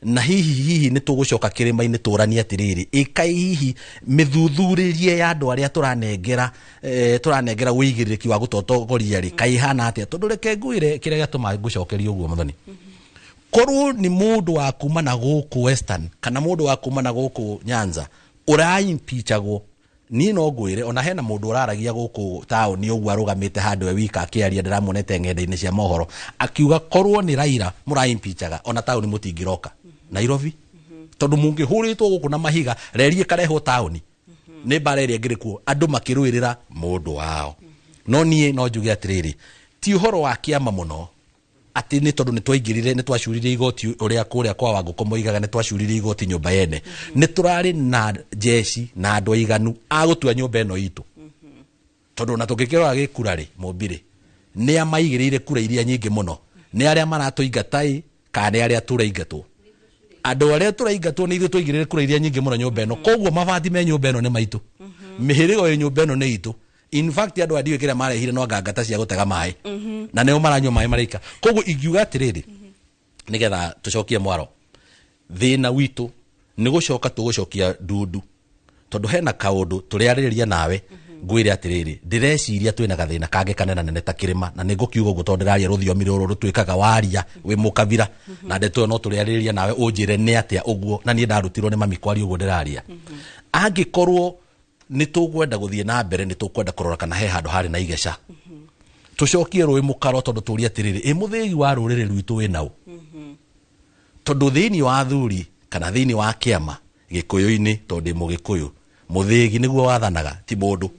na hihi ni tugucoka kirima-ini turania atiriri ikai hihi mithuthuririe ya andu aria turanengera wigiririki wa gutotogoria ri kai hana atia tondu reke nguire kiria gatuma ngucokeria uguo Muthoni. Korwo ni mundu wa kuma na guku Western kana mundu wa kuma na guku Nyanza uraimpeachagwo, ni no nguire ona hena mundu uraragia guku taoni uguo arugamite handu e wika akiaria ndiramonete ng'enda-ini cia mohoro akiuga korwo ni Raila muraimpeachaga ona taoni mutingiroka Nairobi tondu mungihuritwo guku na mahiga reri karehwo taoni ni bareria ngirikuo andu makiruirira mundu wao. No nie no njuge atiriri ti uhoro wa kiama muno ati ni tondu ni twaingirire ni twacurire igoti uria kuria kwa Wanguko moigaga ni twacurire igoti nyumba yene ni turari na jeshi na andu aiganu agutua nyumba eno itu tondu na tukikirwa gikurari Mumbiri ni amaigirire kura iria nyingi muno ni aria maratuingatai kana aria turaingatwo andu aria turaingatwo ni ithu twaigirire kura iria nyingi muno nyumba eno koguo mabati me nyumba eno ni maitu mihirigo ye nyumba eno ni itu. In fact andu adiwe kira marehire no ngangata cia gutega mai na neo maranywa mai marika koguo ingiuga atiriri nigetha tucokie mwaro thina witu ni gucoka tugucokia ndundu tondu hena kaundu turiariria nawe ngwire atiriri ndireciria twina gathina kange kanena nene ta kirima na ningukiuga uguo tondu ndiraria ruthiomi ruru rutwikaga waria wi mukabira na ndeto no turiariria nawe unjire ni atia uguo na nie ndarutirwo ni mami kwari uguo ndiraria angikorwo ni tugwenda guthie na mbere ni tukwenda kurora kana he handu hari na igeca tucokie rui mukaro tondu turia atiriri muthigi wa rurire rwitu winau tondu thiini wa athuri kana thiini wa kiama gikuyu-ini tondu mugikuyu muthigi niguo wathanaga ti mundu.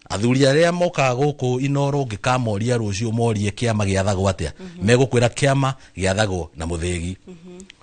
Athuri aria moka guku Inoro ngikamoria rucio morie kiama giathagwo atia megukwira kiama giathagwo na muthigi.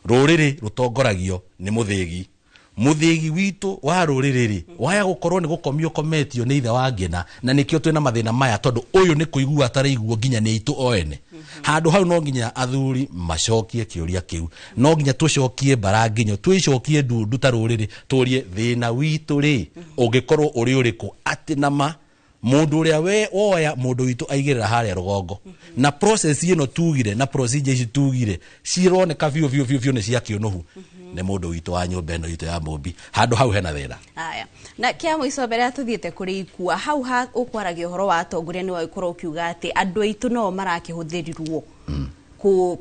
Ruriri rutongoragio ni muthigi. Muthigi witu wa ruriri waya gukorwo ni gukomio kometio ni ithe wa ngina na nikio twina mathina maya tondu uyu ni kuigua ataraiguo nginya ni itu oene handu hau no nginya athuri macokie kiuria kiu no nginya tucokie baranginyo twicokie ndundu ta ruriri turie thina witu ri ungikorwo uri uriku ati nama mundu uria we oya mundu witu aigirira haria rugongo na process ino tugire na procedure ici tugire cironeka biu ni cia kionohu ne mundu witu wa nyumba eno itu ya Mumbi handu hau hena thina. Aya na kia mwiso mbere atuthiete kuri Ikua hau ha ukwaragia uhoro wa atongoria ni wa ikorwo ukiuga ati andu aitu no marakihuthirirwo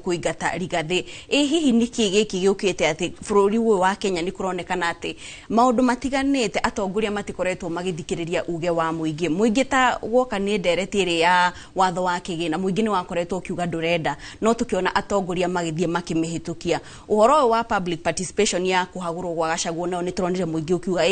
kuigata Rigathi. Hihi niki giki giukite ati bururi uyu wa Kenya ni kuronekana ati maundu matiganite atongoria matikoretwo magithikiriria uge wa muingi ta woka ni ndereti iri ya watho wa kigina muingi ni wakoretwo kiuga ndurenda no tukiona atongoria magithie makimihitukia uhoro wa public participation ya kuhagurwo gwa Gachagua no ni turonire muingi ukiuga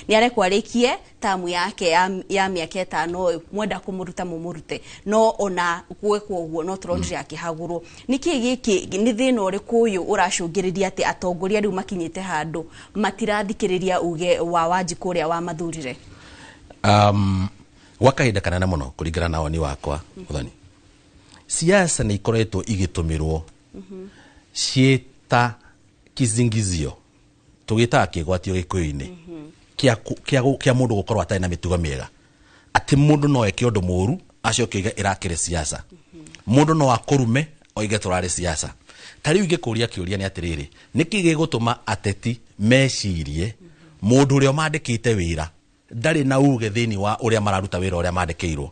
ni arekwarikie tamu yake ya miaka 5 mwenda kumuruta mumurute no ona gwekwo uguo no turonire akihagurwo niki giki ni thina uriku uyu uracungiriria ati atongoria riu makinyite handu matirathikiriria uge wa Wanjiku uria wa mathurire. Wakahinda kanene muno kuringana na woni wakwa Muthoni siasa nĩ ikoretwo igĩtũmĩrwo ciĩta kizingizio tũgĩtaga kĩgwatio gĩkũyũ-inĩ kĩa mũndũ gũkorwo atarĩ na mĩtugo mĩega, atĩ mũndũ no eke ũndũ mũũru acoke ĩrakĩre siasa, mũndũ no akũrume oige tũrarĩ siasa. Ta rĩu ingĩkũria kĩũria nĩ atĩrĩrĩ, nĩkĩ gĩgũtũma ateti mecirie mũndũ ũrĩa mandĩkĩte wĩra ndarĩ na uge thĩinĩ wa ũrĩa mararuta wĩra ũrĩa mandĩkĩirwo?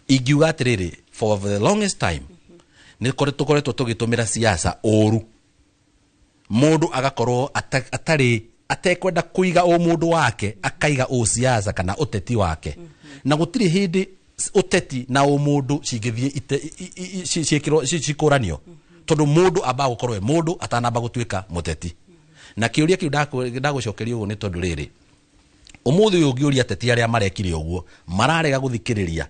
Ingiuga atĩrĩrĩ, for the longest time nĩ tũkoretwo tũgĩtũmĩra siasa ũru, mũndũ agakorwo atekwenda kũiga mũndũ wake akaiga siasa kana ũteti wake, na gũtirĩ hĩndĩ ũteti na mũndũ cingĩthiĩ cikũranio, tondũ mũndũ amba gũkorwo mũndũ atanamba gũtuĩka mũteti. Na kĩũria kĩu ndagũcokeria ũguo nĩ tondũ rĩrĩ, ũmũthĩ ũyũ ũngĩũria ateti arĩa marekire ũguo mararega gũthikĩrĩria,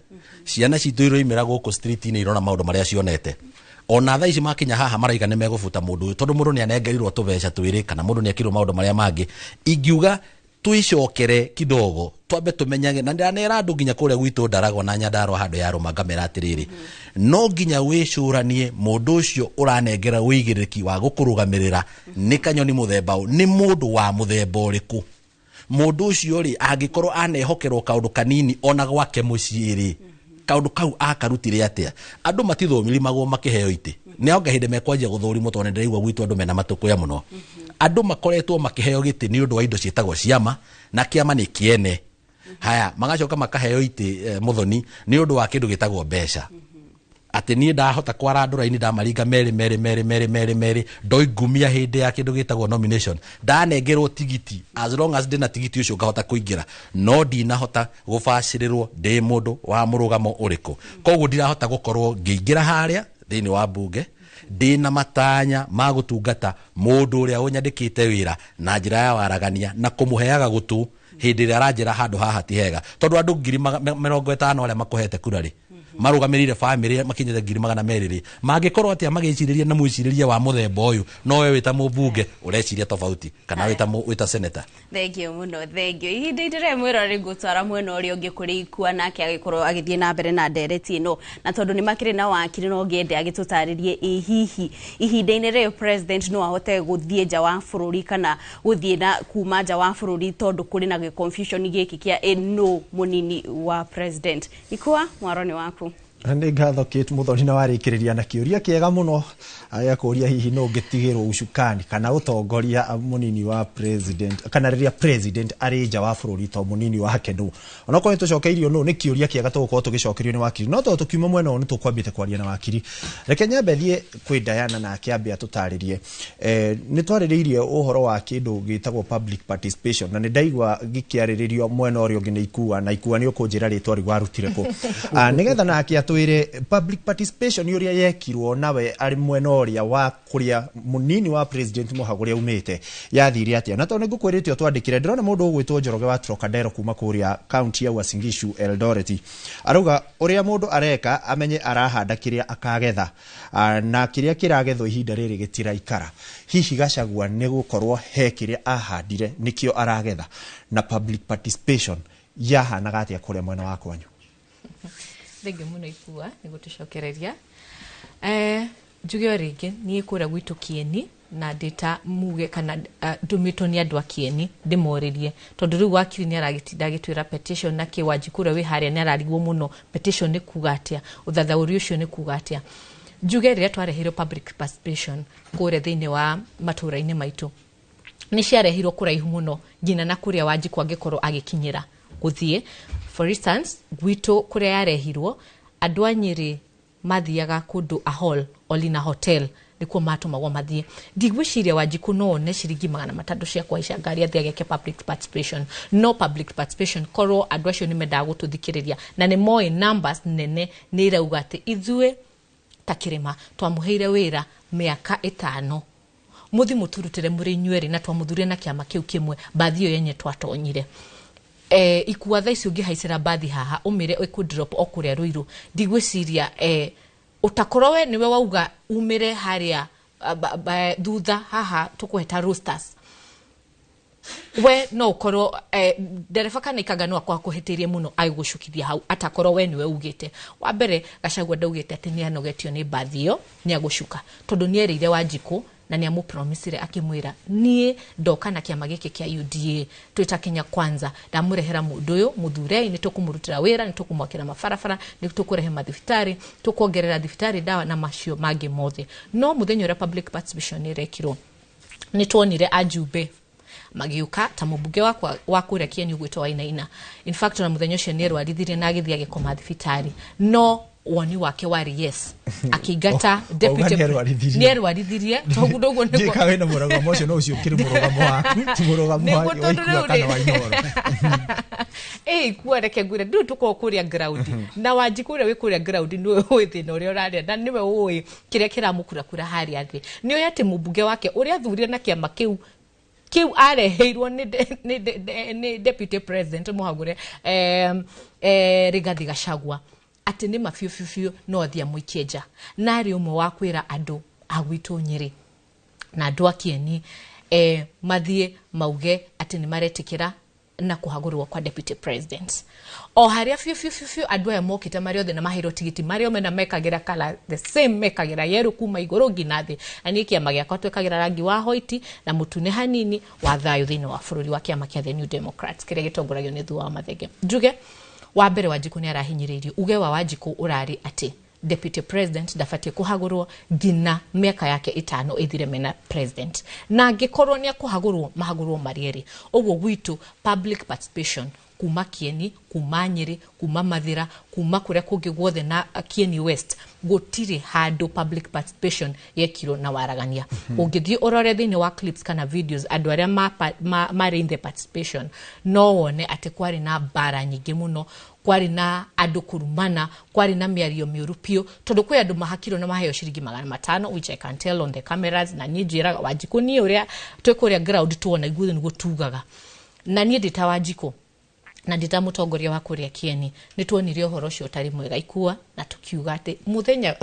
ciana citũ iroimĩra gũkũ street-inĩ irona maũndũ marĩa cionete, ona thaa ici makinya haha maraiga nĩ megũbuta mũndũ ũyũ tondũ mũndũ nĩ anengerirwo tũbeca twĩrĩ kana mũndũ nĩ ekirwo maũndũ marĩa mangĩ. Ingiuga twicokere kidogo, twambe tumenyage, na ndanera andũ nginya kũrĩa gwitũ Ndaragwa na Nyandarua handũ ya Rũma ngamera atĩrĩrĩ, no nginya wĩcũranie mũndũ ũcio ũranengera wĩigĩrĩrĩki wa gũkũrũgamĩrĩra nĩ kanyoni mũthemba nĩ mũndũ wa mũthemba ũrĩkũ. Mũndũ ũcio rĩ angĩkorwo anehokerwo kaũndũ kanini ona gwake mũciĩ rĩ, kaũndũ kau akarutire atĩa? Andũ matithomithirimagwo makĩheo itĩ, nĩ onge hĩndĩ mekwanjia gũthũrimwo tondũ nĩ ndĩraigua gwitũ andũ mena matũkũya mũno. Andũ makoretwo makĩheo gĩtĩ nĩ ũndũ wa indo ciĩtagwo ciama, na kĩama nĩ kĩene. Haya, magacoka makaheo itĩ Muthoni nĩ ũndũ wa kĩndũ gĩtagwo mbeca. Atĩ niĩ ndahota kwarandũra ini ndamaringa merĩ ndoigumia hĩndĩ ya kĩndũ gĩtagwo nomination, ndanengerwo tigiti, as long as ndĩna tigiti ũcio ngahota kũingĩra, no ndinahota gũbacĩrĩrwo ndĩ mũndũ wa mũrũgamo ũrĩkũ. Koguo ndirahota gũkorwo ngĩingĩra harĩa thĩinĩ wa mbunge ndĩna matanya ma gũtungata mũndũ ũrĩa ũnyandĩkĩte wĩra na njĩra ya waragania na kũmũheaga gũtũ hĩndĩ ĩrĩa aranjĩra handũ haha ti hega, tondũ andũ 50,000 arĩa makũhete kura rĩ marugamĩrĩire family makinyĩte 200,000 mangĩkorwo atĩa magĩcirĩria na mwĩcirĩria wa mũthemba ũyũ, no we wĩta mũmbunge ũreciria tofauti kana wĩta senator. Thengio mũno, thengio. Ihinda ndĩre mwĩrori gũtwara mwena ũrĩa ũngĩ kũrĩ ikua nake agĩkorwo agĩthiĩ na mbere na ndereti ĩno, na tondũ nĩ makĩrĩ na wakiri no ngĩende agĩtũtarĩrie hihi ihinda-inĩ rĩu president no ahote gũthiĩ nja wa bũrũri kana gũthiĩ na kuma nja wa bũrũri tondũ kũrĩ na confusion gĩkĩ kĩa no mũnini wa president. Ikua mwaroni waku. Nĩ ngatho Kate Muthoni na warĩkĩrĩria na kĩũria kĩega mũno ya kũria hihi no ngĩtigĩrwo ucukani kana ũtongoria mũnini wa president kana rĩrĩa president arĩ nja wa bũrũri to mũnini wake nũ. Ona kwa tũcokeirio nũ nĩ kĩũria kĩega tũgũkorwo tũgĩcokerio nĩ wakiri, no to tũkiuma mwena ũyũ nĩ tũkwambĩte kwaria na wakiri. Reke nyambe thiĩ kwĩ Diana na akĩambia tũtarĩrie nĩ twarĩrĩirie ũhoro wa kĩndũ gĩtagwo public participation, na nĩ ndaigua gĩkĩarĩrĩrio mwena ũrĩa ũngĩ nĩ ikua, na ikua nĩ ũkũnjĩra rĩtwa rĩu warutire kũ nĩgetha nake atwĩre public participation ũrĩa yekirwo nawe arĩ mwena ũrĩa wa kũrĩa mũnini wa president Mũhagũrĩa umĩte yathire atĩa. Na tondũ ngũkwĩrĩte twandĩkire ndĩrona mũndũ ũgwĩtwo Njoroge wa Trocadero kuma kũrĩa county ya Uasin Gishu Eldoret, arauga ũrĩa mũndũ areka amenye arahanda kĩrĩa akagetha, na kĩrĩa kĩragethwo ihinda rĩrĩ gĩtiraikara. Hihi Gachagua nĩ gũkorwo he kĩrĩa ahandire nĩkĩo aragetha, na public participation yahanaga atĩa kũrĩa mwena wa kwanyu? Thengio mũno Ikua nĩ gũtũcokereria. Njuge o rĩngĩ niĩ kũrĩa gwitũ Kieni na ndĩta muge kana ndũmĩtwo nĩ andũ a Kieni ndĩmorĩrie, tondũ rĩu wakiri nĩ aragĩtinda agĩtwĩra petition na Kĩwanji kũrĩa wĩ harĩa nĩ ararigwo mũno petition nĩ kuga atĩa, ũthathaũri ũcio nĩ kuga atĩa. Njuge rĩrĩa twareheirwo public participation kũrĩa thĩinĩ wa matũũra-inĩ maitũ nĩ ciarehirwo kũraihu mũno nginya na kũrĩa Wanjikũ angĩkorwo agĩkinyĩra gũthiĩ. For instance, gwitũ kũrĩa yarehirwo andũ a Nyĩrĩ mathiaga kũndũ a hall Olina Hotel nĩkuo matũmagwo mathiĩ. Ndigwĩciria Wanjikũ no one ciringi 300 cia kuhaica ngari athiĩ ageke public participation. No public participation korwo andũ acio nĩ mendaga gũtũthikĩrĩria na nĩ moĩ numbers nene nĩ irauga atĩ ithuĩ ta Kĩrĩma twamũheire wĩra mĩaka 5 mũthi mũturutĩre mũrĩ inyuerĩ na twamũthurire na kĩama kĩu kĩmwe bathi ĩyo yenye twatonyire. Ikua thaa ici ũngĩhaicĩra bathi haha ũmĩre ĩkũ-drop o kũrĩa Ruiru, ndigwĩciria ũtakorwo we nĩwe wauga umĩre harĩa thutha haha tũkũheta roosters we no ukorwo ndereba kana ikaganwa kwa kuhitirie muno aigucukithia hau atakorwo we niwe ugite wa mbere Gachagua ndaugite ati ni anogetio ni bathio ni agucuka tondu ni erire Wanjiku na ni amu promisire akimwira nie ndoka na kiama giki kia UDA twita Kenya Kwanza ndamurehera mundu uyu muthure ni tukumurutira wira ni tukumwakira mafarafara ni tukurehe mathibitari tukuongerera thibitari dawa na macio mangi mothe no muthenyo wa public participation irekirwo ni tuonire ajumbe magiuka ta mubunge wa kuria Kieni ugwitwa Wainaina in fact na muthenyo cio ni rwarithirie na agithia gikoma thibitari no woni wake wari yes akigata deputy ni rwarithirie togudogo ni ko kawe na murogamo cio no ucio kiri murogamo waku ti murogamo wa ikua kana wa Inoro kuareke ngure ndu tuko kuria ground na Wanjiku uri wikuria ground ni we thina uri uraria na niwe uyi kiria kiramukura kura hari athi ni oya ati mubunge wake uri athurie na kiama kiu areheirwo ni deputy president Muhagure Rigathi Gachagua ati ni mafiu no thia muikeja nari umwe wa kwira andu agwitu Nyeri na andu a Kieni mathie mauge ati ni maretikira na kuhagurwa kwa deputy president o haria fiu andu aya mokite mari othe na mahiro tigiti mari ome na mekagira kala the same mekagira yeru kuma iguru nginathi ani kiama giakwa twekagira rangi wa hoiti na mutune hanini wa thayu thini wa bururi wa kiama kia The New Democrats kiria gitongoragio ni Thuo wa Mathenge njuge wa mbere Wanjiku ni arahinyiririo uge wa Wanjiku urari ati deputy president dafatie kuhagurwo ngina miaka yake 5 ithire mena president na ngikorwo ni kuhagurwo mahagurwo marieri ogwo gwitu public participation kuma Kieni kuma Nyeri kuma Mathira kuma kuria kungi guothe na Kieni West gutiri hadu public participation yekiro na waragania ungithie urore thini wa clips kana videos andu aria mari in the participation no wone ati kwari na bara nyingi muno kwari na andu kurumana kwari na miario miurupio tondu kwi andu mahakiro na maheo ciringi 500 which I can tell on the cameras na njiraga Wanjiku ni uria twikuria ground tuona iguthe niguo tugaga na nie ndita Wanjiku na ndita mutongoria wa kuria Kieni ni tuonire uhoro ucio utari mwega ikua na tukiuga ati muthenya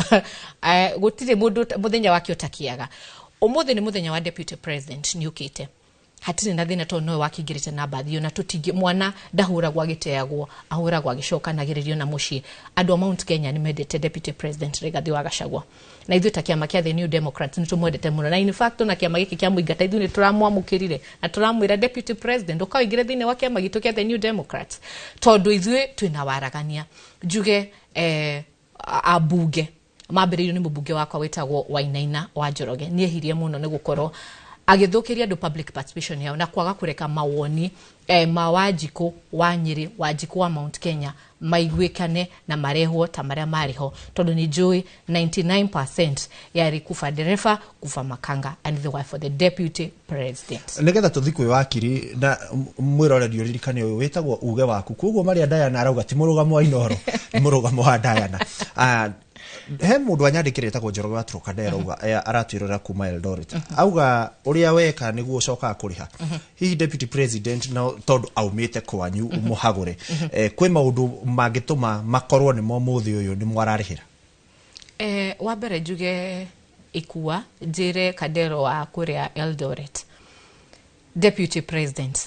gutire mundu muthenya wake utakiaga umuthi ni muthenya wa deputy president ni ukite hatiri na thina to no wakigirite na bathio na tutingi mwana ndahura gwa giteagwo ahura gwa gicoka na giririo na mushi andu Mount Kenya ni mendete deputy president Rigathi wa Gachagua na ithu ta kiama kia The New Democrats ni tumwendete muno na in fact na kiama giki kia muingata ithu ni turamwamukirire na turamwira deputy president ukaigire thine wa kiama gitu kia The New Democrats tondu ithu twina waragania njuge abunge mambiririo ni mubunge wakwa wetagwo Wainaina wa Njoroge ni ehirie muno ni gukorwo agithukiria andu public participation yao na kwaga kureka mawoni ma Wanjiku wa Nyeri Wanjiku wa Mount Kenya maigwikane na marehwo ta maria mariho tondu ni njui 99% yari kufa dereva kufa makanga and the wife for the deputy president nigetha tuthikwe wakiri na mwiroreri uririkane uyu wetagwo uge waku koguo Maria Diana arauga ti murugamo wa Inoro ni murugamo wa Diana he mundu anyandikire etagwo Njoroge wa Turkana auga aratwirora kuma Eldoret auga uria weka niguo ucoka kuriha hihi deputy president na tondu aumite kwanyu umuhagure kwi maundu mangituma makorwo ni mo muthi uyu ni mwararihira wa mbere njuge ikua njire Kadero wa kuria Eldoret deputy president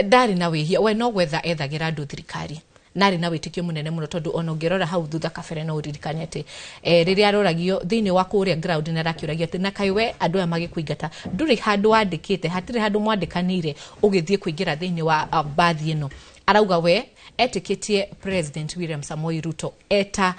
ndari na wihia we no whether ethagira andu thirikari nari na witikio munene muno tondu ono ngerora hau thutha kabere no uririkane ati riria aroragio thini wa kuria ground na rakiuragia ati na kaiwe andu aya magikuingata nduri handu andikite hatire handu mwandikanire ugithie kuingira thini wa bathi ino arauga we etikitie president William Samoei Ruto eta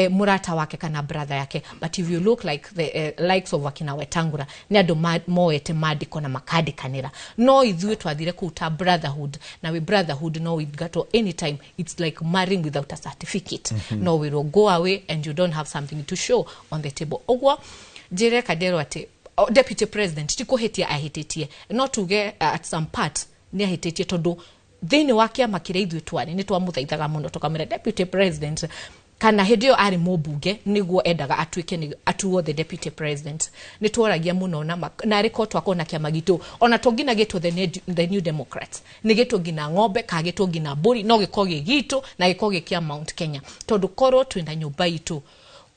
murata wake kana brother yake but if you look like the likes of Akina Wetangula ni andu moete madiko na makadi kanira no ithuĩ twathire kuta brotherhood na we brotherhood no we gato anytime it's like marrying without a certificate no we will go away and you don't have something to show on the table ogwo njire Kadero ati deputy president tikuhitia ahititie no tuge at some part ni ahititie tondu thini wa kiama kiria ithuĩ twari ni twamuthaithaga muno tukamira deputy president kana hedio ari mobunge niguo endaga atwike ni atuo the deputy president ni tworagia muno na record twako na kiama gitu ona tongina gitu the New Democrats ni gitu ngina ng'ombe ka gitu ngina mburi no gikoge gitu na gikoge kia Mount Kenya tondu korwo twina nyumba itu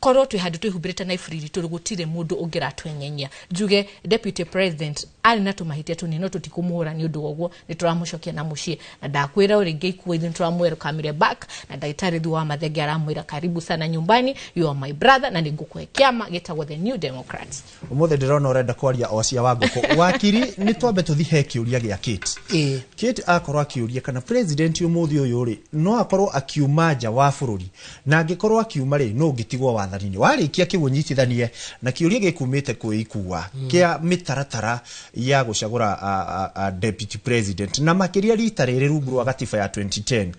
korwo twi handu twihumbirite na ifriri turugutire mundu ungira twenyenya njuge deputy president ari na tumahitia tunino tutikumuhura ni undu ogwo ni turamucokia na mucie na ndakwira uringe ikuwa ithu turamwira kamire back na daitari Thuo Mathenge aramwira karibu sana nyumbani, you are my brother na ningukwe kiama getagwo the New Democrats. Umuthe ndirona urenda kwaria ocia wa ngoko wakiri ni twambe tuthihe kiuria gia Kate. Kate akorwo akiuria kana president umuthi uyu ri no akorwo akiuma nja wa bururi na angikorwo akiuma ri no ngitigwo wathani-ini warikia kiunyitithanie na kiuria gikumite kuikua kia mitaratara ya gucagura deputy president na makiria rita riri rungu rwa gatiba ya 2010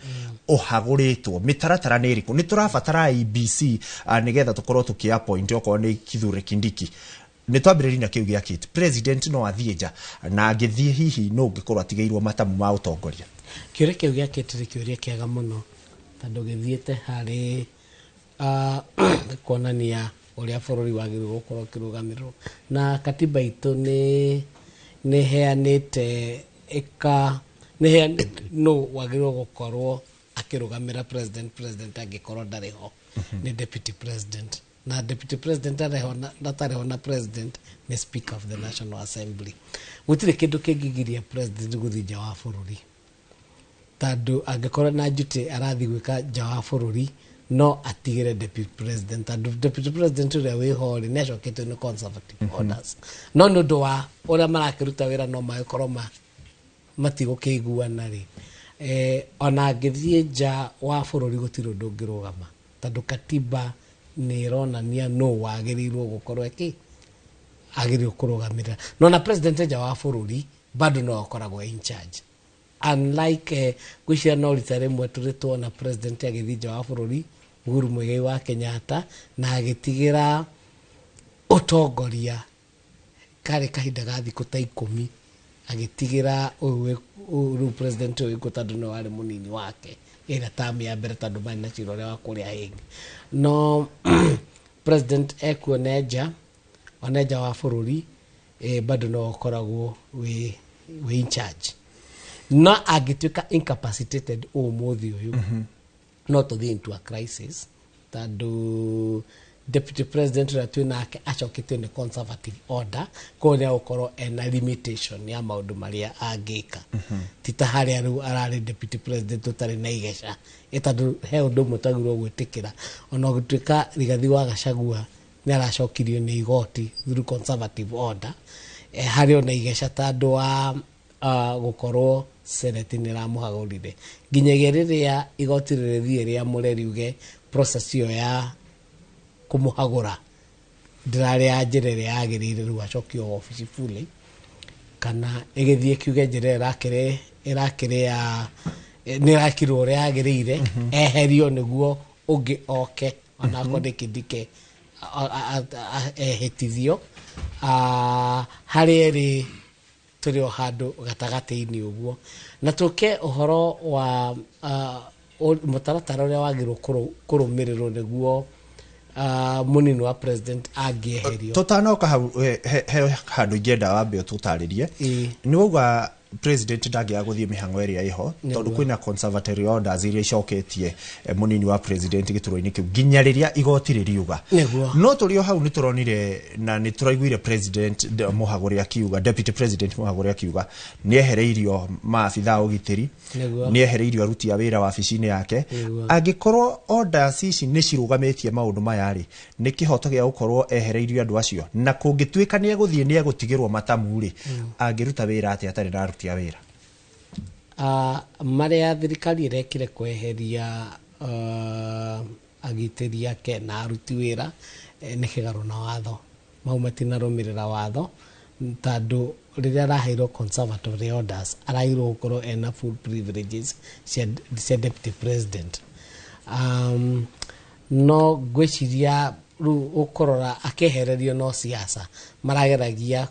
ohaguritwo mitaratara ni iriku ni turabatara IBC nigetha tukorwo tukia point okorwo ni Kithure Kindiki ni twambiriri na kiu gia Kate president no athie nja na angithie hihi no ngikorwo atigeirwo matamu ma utongoria. Kiuria kiu gia Kate ri kiuria kiega muno tondu githiete hari kuonania uria bururi wagirwo gukorwo kirugamirwo na katiba itu ni heanite no wagirwo gukorwo akirugamira president agikorwo ndariho ni deputy president na deputy president ariho na president ni speaker of the National Assembly. Gutire kindu kingigiria president guthija wa bururi tondu angikorwo na duty arathi gwika nja wa bururi no atigire deputy president and deputy president uria wihori necoketwe ni conservative orders no nundu wa uria marakiruta wira no makorwo matigukiguana ri ona ngithie nja wa bururi gutiro ndungirugama tondu katiba ni ironania no wagirirwo gukorwo agirirwo kurugamira no na president nja wa bururi bado no akoragwo in charge unlike gwicira no ritare mwe turitwo na president agithie nja wa bururi Uhuru Muigai wa Kenyatta na agitigira utongoria kare kahinda ga thiku ta 10 agitigira uyu president uyu kutandu no wari munini wake ira tamu ya mbere tandu mani na chiro wa kuria hingi no president ekuoneja oneja wa bururi bado no koragwo we in charge no agituika incapacitated umuthi uyu not to the into a crisis tandu deputy president ratwinake achokite ni conservative order kone okoro ena limitation ya maundu maria agika tita hari aru arari deputy president utari na igesha etandu he undu mutagirwo gwitikira ona gutwika Rigathi wa Gachagua ni aracokirio ni igoti through conservative order hari ona igesha tandu wa gukorwo senate ni ramuhagurire nginyagia riria igoti rithie ria mureri uge process yo ya kumuhagura ndirari ya njirere yagirire ru acokio office fully kana igithie kiuge njirere irakire ya ni rakiro ria yagirire eherio niguo ungi oke ona ko ndikindike ehitithio hariri turio handu gatagati-ini uguo na tuke uhoro wa mutaratara uria wagirwo kurumirirwo niguo munini wa president agieherio tutanoka hau handu ngenda wambe tutaririe ni uga president ndagia guthie mihango iria iho tondu kwina conservative orders iria icoketie munini wa president gituro-ini kiu nginya riria igoti ririuga no turio hau ni turonire na ni turaiguire president muhaguri akiuga deputy president muhaguri akiuga ni ehereirio maafitha ugitiri ni ehereirio aruti a wira wabici-ini yake angikorwo orders ici ni cirugamitie maundu maya ri ni kihoto gia gukorwo ehereirio andu acio na kungituika ni eguthie ni egutigirwo matamu ri angiruta wira ati atari na aruti a wira maria thirikari irekire kweheria agitiri yake na aruti wira ni kigaro na watho mau matinarumirira watho tondu riria raheirwo conservative orders arairwo gukorwo ena full privileges cia deputy president no gwiciria ru ukorora akehererio no siasa marageragia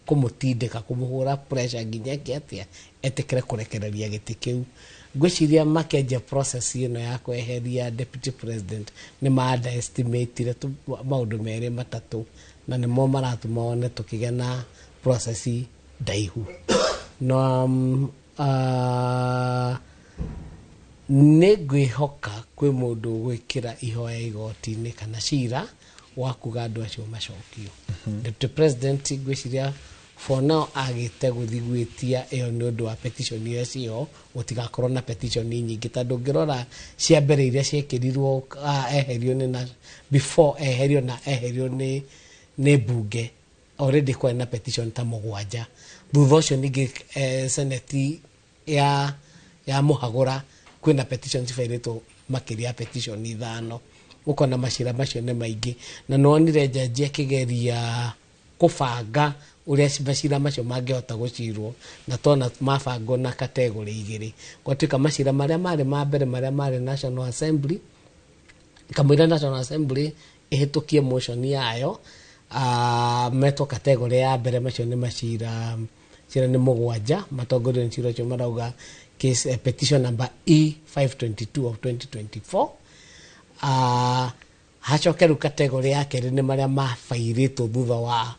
kumutindika kumuhura pressure nginya kiatia etikire kurekereria giti kiu gwiciria makenja process ino ya kweheria deputy president ni maada estimate maundu meri matatu na ni mo maratuma one tukigena process daihu no nĩ ngwĩhoka kwĩ mũndũ gwĩkĩra ihoya igoti-inĩ kana cira wa kuga andũ acio macokio. Deputy President ngwĩciria for now agĩte gũthigwĩtia ĩyo nĩ ũndũ wa petition iria cio gũtigakorwo na petition nyingĩ, tondũ ngĩrora cia mbere iria ciekĩrirwo eherio nĩ na before eherio na eherio nĩ mbunge already kwa na petition ta mũgwanja. Thutha ũcio ningĩ senate ya Mũhagũra kwĩna petition cibairĩtwo makĩria ya petition 5. Ũkona macira macio nĩ maingĩ, na nonire jaji akĩgeria kũbanga ũrĩa macira macio mangĩhota gũcirwo, na tona mabangwo na category igĩrĩ. Gwatuĩka macira marĩa marĩ ma mbere marĩa marĩ National Assembly, kamũira National Assembly ĩhĩtũkie motion yayo, metwo category ya mbere, macio nĩ macira nĩ mũgwanja matongorio nĩ cira ũcio marauga case petition number E522 of 2024. Hacoke rĩu category ya kerĩ nĩ marĩa mabairĩtwo thutha wa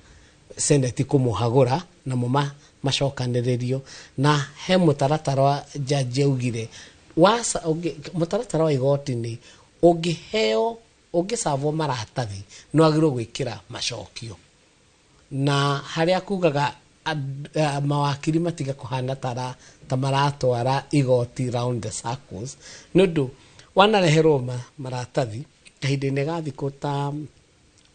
Senate kũmũhagũra namo macokanĩrĩrio, na he mũtaratara wa jaji augire mũtaratara wa igoti-inĩ ũngĩcavwo maratathi no agĩrĩirwo gwĩkĩra macokio, na harĩa kugaga mawakiri matiga kũhana ta maratwara igoti round the circles, nĩ ũndũ wanareherwo maratathi kahinda-inĩ ga thikũ ta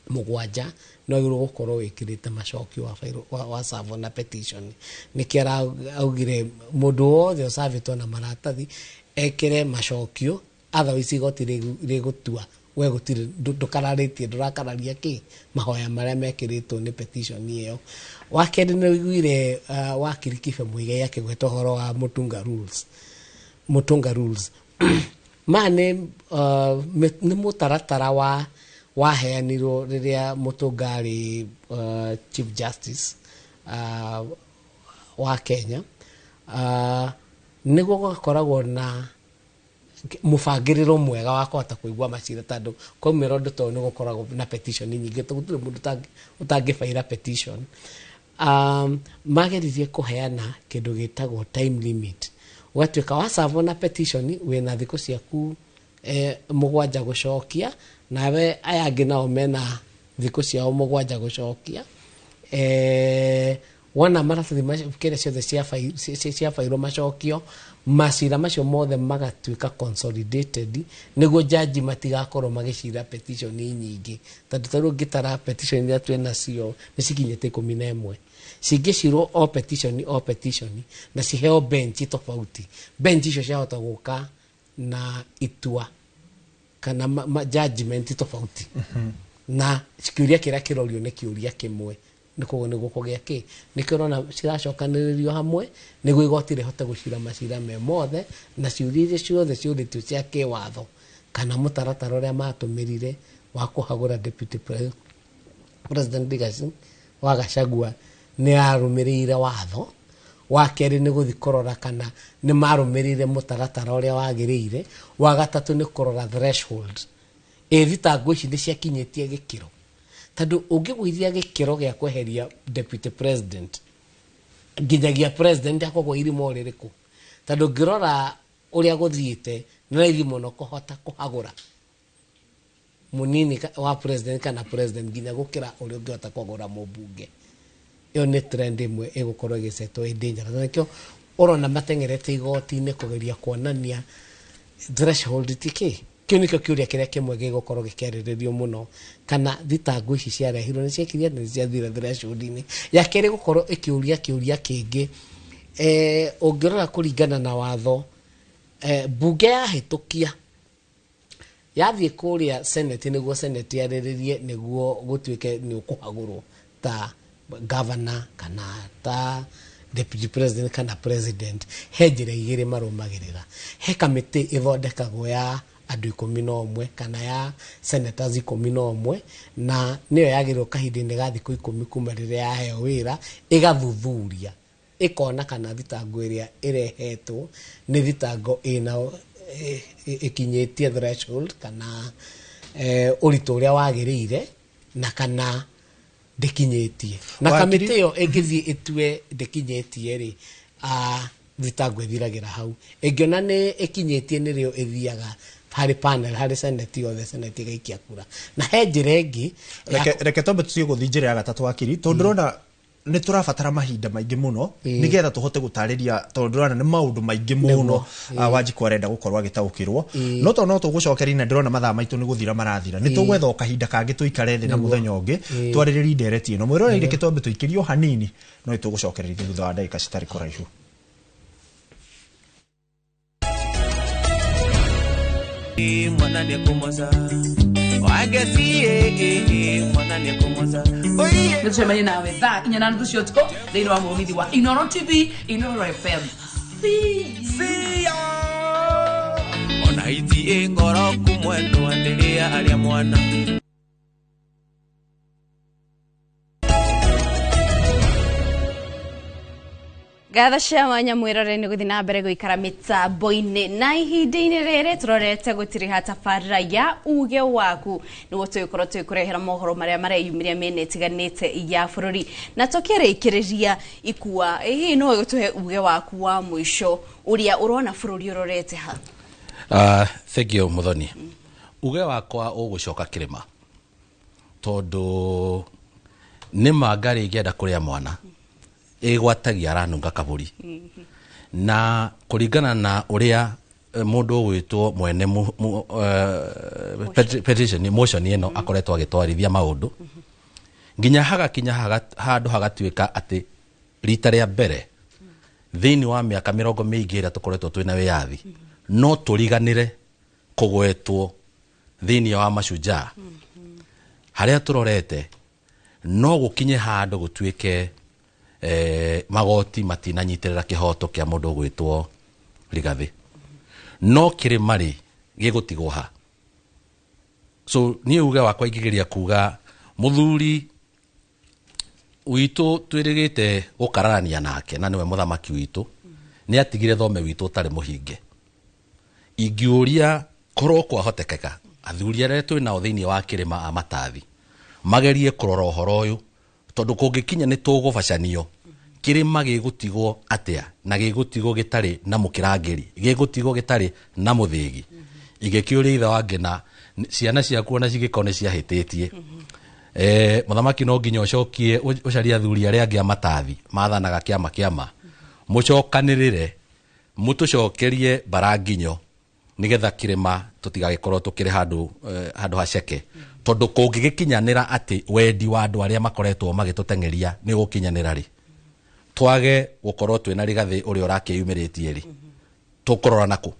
mũgwanja no agĩrĩirwo gũkorwo wĩkĩrĩte macokio wa savo na petition. Nĩkĩo augire mũndũ wothe ũcavĩtwo na maratathi ekĩre macokio, otherwise igoti rĩgũtua we gũtirĩ ndũkararĩtie ndũrakararia kĩ mahoya marĩa mekĩrĩtwo nĩ petition ĩyo. Wa kerĩ nĩ wĩiguire wakiri Kibe Mũigai akĩgweta ũhoro wa Mutunga rules ma nĩ mũtaratara waheanirwo rĩrĩa Mutunga arĩ Chief Justice wa Kenya, nĩguo gũkoragwo na mũbangĩrĩro mwega wa kũhota kũigua macira, tondũ kwa mũmero ũndũ tondũ nĩ gũkoragwo na petition nyingĩ, gũtirĩ mũndũ ũtangĩbaira petition. Mageririe kũheana kĩndũ gĩtagwo time limit, ũgatuĩka wacavwo na petition wĩna thikũ ciaku mũgwanja gũcokia, nawe aya angĩ nao mena thikũ ciao mũgwanja gũcokia. Wona maratathi kĩrĩa ciothe ciabairwo macokio, macira macio mothe magatuĩka consolidated nĩguo jaji matigakorwo magĩcira petition nyingĩ, tondũ tarĩu ngĩtara petition iria twĩnacio nĩ cikinyĩte 11 cingĩcirwo o petition na ciheo bench tofauti. Bench icio ciahota gũka na itua kana judgment tofauti, na kĩũria kĩrĩa kĩrorio nĩ kĩũria kĩmwe, nĩkuo nĩguo kũgĩa kĩ nĩkĩo ũrona ciracokanĩrĩrio hamwe nĩguo igoti rĩhote gũcira macira me mothe, na ciũria iria ciothe ciũrĩtio cia kĩwatho kana mũtaratara ũrĩa matũmĩrire wa kũhagũra Deputy President Rigathi wa Gachagua nĩ arũmĩrĩire watho. Wa kerĩ nĩ gũthi kũrora kana nĩ marũmĩrĩire mũtaratara ũrĩa wagĩrĩire. Wa gatatũ nĩ kũrora threshold, thitango ici nĩ ciakinyĩtie gĩkĩro, tondũ ũngĩgũithia gĩkĩro gĩa kweheria Deputy President nginyagia president akoragwo irima rĩrĩkũ, tondũ ngĩrora ũrĩa gũthiĩte nĩ raithi mũno kũhota kũhagũra mũnini wa president kana president nginya gũkĩra ũrĩa ũngĩhota kũhagũra mũmbunge. Ĩyo nĩ trend ĩmwe ĩgũkorwo ĩgĩcetwo ĩ dangerous, nakĩo ũrona mateng'erete igoti-inĩ kũgeria kuonania threshold tikĩ. Kĩu nĩkĩo kĩũria kĩrĩa kĩmwe gĩgũkorwo gĩkĩarĩrĩrio mũno, kana thitango ici ciarehirwo nĩ ciakiria nĩ ciathire threshold-inĩ. Ya kerĩ gũkorwo ĩkĩũria kĩũria kĩngĩ, ũngĩrora kũringana na watho, mbunge yahĩtũkia yathiĩ kũrĩa senate nĩguo senate yarĩrĩrie nĩguo gũtuĩke nĩ ũkũhagũrwo ta governor kana ta deputy president kana president, he njĩra igĩrĩ marũmagĩrĩra. He kamĩtĩ ĩthondekagwo ya andũ 11 kana ya senators 11, na nĩyo yagĩrĩirwo kahinda-inĩ ga thikũ 10 kuma rĩrĩa yaheo wĩra ĩgathuthuria, ĩkona kana thitango ĩrĩa ĩrehetwo nĩ thitango ĩkinyĩtie threshold kana ũritũ ũrĩa wagĩrĩire na kana ndĩkinyĩtie. Na kamĩtĩ ĩyo ĩngĩthiĩ ĩtue ndĩkinyĩtie rĩ, thitango ithiragira hau ingiona ni ikinyitie nirio ithiaga hari panel hari senate yothe senate gaikia kura na he njira ingi reke tombe tucie guthi njira ya gatatu akiri tondu rona ni turabatara mahinda maingi muno nigetha tuhote gutariria tondu rona ni maundu maingi muno Wanjiku arenda gukorwa agitaukirwo no to no tugucokeria na ndirona mathaa maitu ni guthira marathira ni tugwetha o kahinda kangi tuikare thi na muthenya ungi twariririe ndereti ino mwirore reke tombe tuikirio hanini no tugucokeria thutha wa ndagika citari kuraihu mwana ni kumoza wagesi mwana ni kumoza Nitucemanie nawe thaa 4 cia ũtukũ thĩinĩ wa mũgithi wa Inooro TV, Inooro FM. Ona iti ngoro kumwendo andiria aria mwana Gatha cia mwanya mwirore ni guthi na mbere guikara mitambo-ini na ihinda-ini riri turorete gutiriha tabarĩra ya uge waku niguo tugikorwo tugikurehera mohoro maria mareyumiria mĩena ĩtiganĩte ya bũrũri na tukĩrĩkĩrĩria ikua hihi no gũtuhe uge waku wa mũico ũrĩa ũrona bũrũri ũrorete ha. Thank you Muthoni. Uge wakwa ũgũcoka kĩrĩma tondu nĩ mangari ngĩenda kũrĩa mwana egwatagia aranunga kaburi na kuringana na uria mundu gwitwo mwene petition motion ino akoretwo agitwarithia maundu nginya hagakinya handu hagatuika ati rita ria mbere thiini wa miaka 20 ira tukoretwo twina wiyathi no turiganire kugwetwo thiini wa mashujaa haria turorete no gukinye handu gutuike magoti matinanyitirira kihoto kia mundu gwitwo Rigathi no kirimari gigutigwo ha so ni uge wakwa ingigeria kuga muthuri witu twirigite gukararania nake na niwe muthamaki witu ni atigire thome witu tari muhinge ingiuria korwo kwa hotekeka athuri aria twina thiini wa kirima amatathi magerie kurora uhoro uyu tondu kungikinya ni tugubacanio kirima gigutigwo atia na gigutigwo gitari na mukirangiri gigutigwo gitari na muthigi igikiuria itha wangena ciana ciaku na cigikone ciahititie muthamaki no nginya ucokie ucaria athuri aria angi amatathi mathanaga kiama mucokanirire mutucokerie baranginyo nigetha kirima tutigagikorwo tukiri handu haceke tondu kungigikinyanira ati wendi wa andu aria makoretwo magitutengeria ni gukinyanira ri twage gukorwo twina Rigathi uri urakiyumiritie ri tukorora naku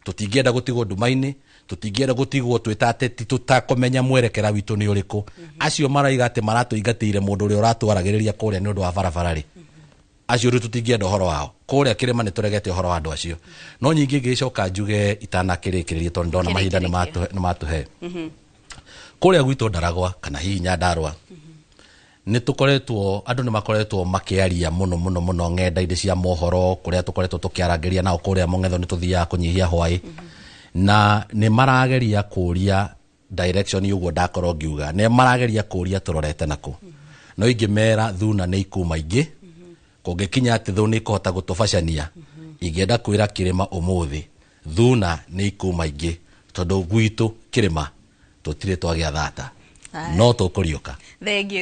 tutingienda gutigwo ndumaini tutingienda gutigwo twitateti tutakomenya mwerekera witu ni uriku acio maraiga ati maratuingatire mundu uri uratwaragiriria kuria ni undu wa barabara ri acio ri tutingienda uhoro wao kuria kirima ni turegete uhoro wa andu acio no nyingi ngicoka njuge itanakirikiririe tondu ndona mahinda ni matuhe kuria gwitu Ndaragwa kana hihi Nyandarua ni tukoretwo andu ni makoretwo makiaria muno ng'enda-inĩ cia mohoro kuria tukoretwo tukiarangiria nao kuria Mung'etho ni tuthiaga kunyihia hwai na ni marageria kuria direction uguo ndakorwo ngiuga ni marageria kuria turorete naku no ingimera thuna ni ikuma ingi kungikinya ati thu ni kuhota gutubacania ingienda kwira kirima umuthi thuna ni ikuma ingi tondu gwitu kirima tutire twagia thata no tukuriuka. Thank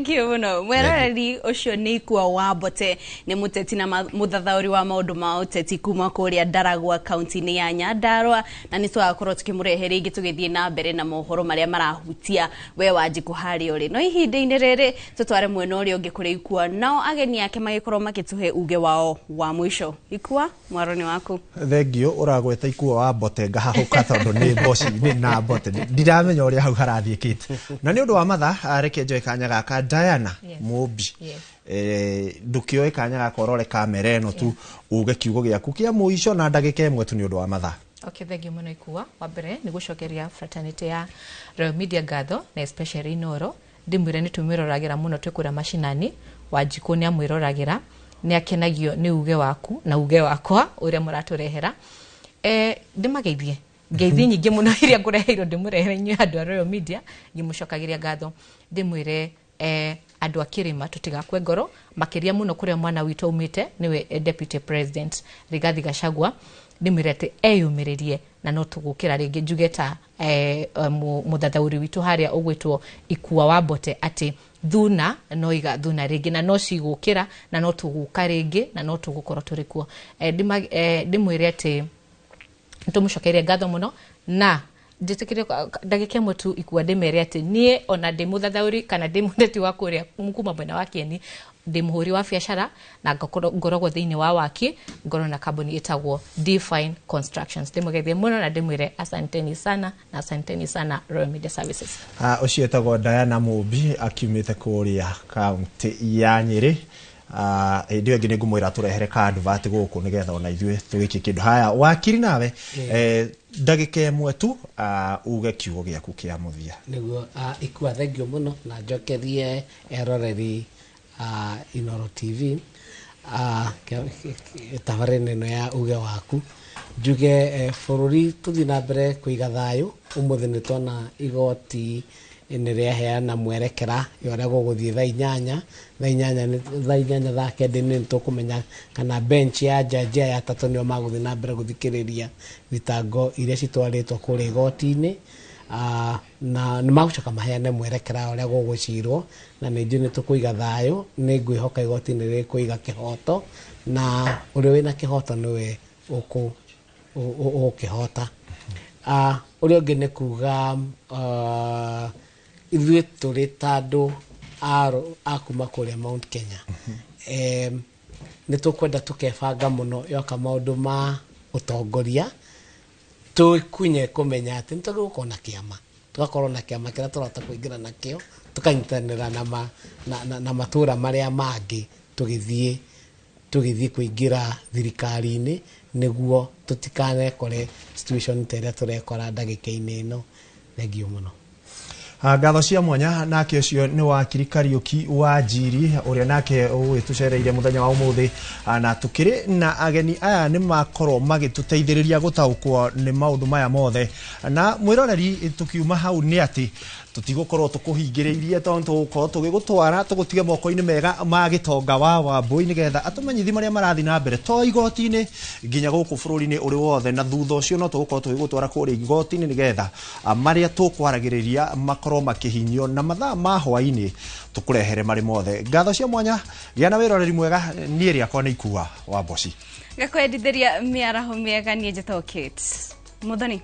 you muno mweroreri ucio ni Ikua Wambote ni muteti na muthathauri wa maundu ma uteti kuma kuria Ndaragwa kaunti-ini ya Nyandarua na ni twakorwo tukimureheria ingi tugithie na mbere na mohoro maria marahutia we Wanjiku hari uri no ihinda-ini riri tutware mwena uria ungi kuri Ikua nao ageni yake magikorwo makituhe uge wao wa mwisho. Ikua mwaroni waku. Thank you uragweta Ikua Wambote ngahahuka tondu ni bosi ni na Mbote ndiramenya uria hau harathiikite na ni undu wa matha reke njoe kanya gaka Diana Mubi ndukioe kanya gaka orore kamera eno tu uge kiugo giaku kia muico na ndagika imwe tu ni undu wa matha. Okay, thank you muno Ikua. Wa mbere ni gucokeria fraternity ya Royal Media Gatho na especially Inooro ndimwire ni tumiroragira muno twikura mashinani Wanjiku ni amwiroragira ni akenagio ni uge waku na uge wakwa uria muraturehera ndimageithie ngeithi nyingi muno iria ngureheirwo ndimurehere inyu andu a Royal Media ngimucokagiria ngatho ndimwire andu akirima tutigakwe ngoro makiria muno kuria mwana witu umite niwe deputy president Rigathi Gachagua ndimirete eyumiririe na no tugukira ringi njugeta muthathauri witu haria ugwitwo Ikua Wambote ati thuna no iga thuna ringi na no cigukira na no tuguka ringi na no tugukora turikuo ndimwire ati tumucokeire ngatho muno na nditikire ndagike mutu Ikua ndimere ati nie ona ndi muthathauri kana ndi mundeti wa kuria mukuma mwena wa Kieni ndi muhuri wa biashara na ngorogwo thiini wa waki ngoro na kambuni itagwo Define Constructions ndimugethie muno na ndimwire asanteni sana na asanteni sana Royal Media Services. Ucio etagwo Diana Mumbi akiumite kuria kaunti ya Nyeri. Ndio ngine ngumwira turehere ka advert guku nigetha ona ithue tugiki kindu haya wakiri nawe ndagika imwe tu uge kiugo giaku kia muthia niguo Ikua thengio muno na njokerie eroreri Inoro TV tabarene no ya uge waku njuge bururi tuthi na mbere kuiga thayu umuthi ni tona igoti iniria heana mwerekera yoria guguthie thaa inyanya thaa kenda ni tukumenya kana bench ya jaji ya tatu nio maguthi na mbere guthikiriria thitango iria citwaritwo kuri igoti-ini na nimagucoka maheane mwerekera uria gugucirwo na ninju ni tukuiga thayu ni ngwihoka igoti-ini rikuiga kihoto na uria wina kihoto niwe ukihota uria ungi ni kuga ithuĩ tũrĩ ta andũ akuma kũrĩa Mount Kenya nĩ tũkwenda tũkebanga mũno yoka maũndũ ma ũtongoria tũkunye kũmenya atĩ nĩ tũgũkorwo na kĩama tũgakorwo na kĩama kĩrĩa tũrahota kũingĩra nakĩo tũkanyitanĩra na matũũra marĩa mangĩ tũgĩthiĩ kũingĩra thirikari-inĩ nĩguo tũtikanekore situation ta ĩrĩa tũrekora ndagĩka-inĩ ĩno. Thengio mũno. Ngatho cia mwanya nake ucio ni wakiri Kariuki wa Njiri uria nake ugitucereire muthenya wa umuthi na tukiri na ageni aya ni makorwo magituteithiriria gutaukwo ni maundu maya mothe na mwiroreri tukiuma hau ni ati tutigukorwo tukuhingiriirie tondu tugukorwo tugigutwara tugutige moko-ini mega ma gitonga wa Wambui nigetha atumenyithi maria marathi na mbere to igoti-ini nginya guku bururi-ini uri wothe na thutha ucio no tugukorwo tugigutwara kuri igoti-ini nigetha maria tukwaragiriria makorwo makihinyio na mathaa ma hwaini tukurehere mari mothe. Ngatho cia mwanya gia na wiroreri mwega nie riakwa ni Ikua Wamboci gakwendithĩria miaraho miega nie njĩtwo Kate Muthoni.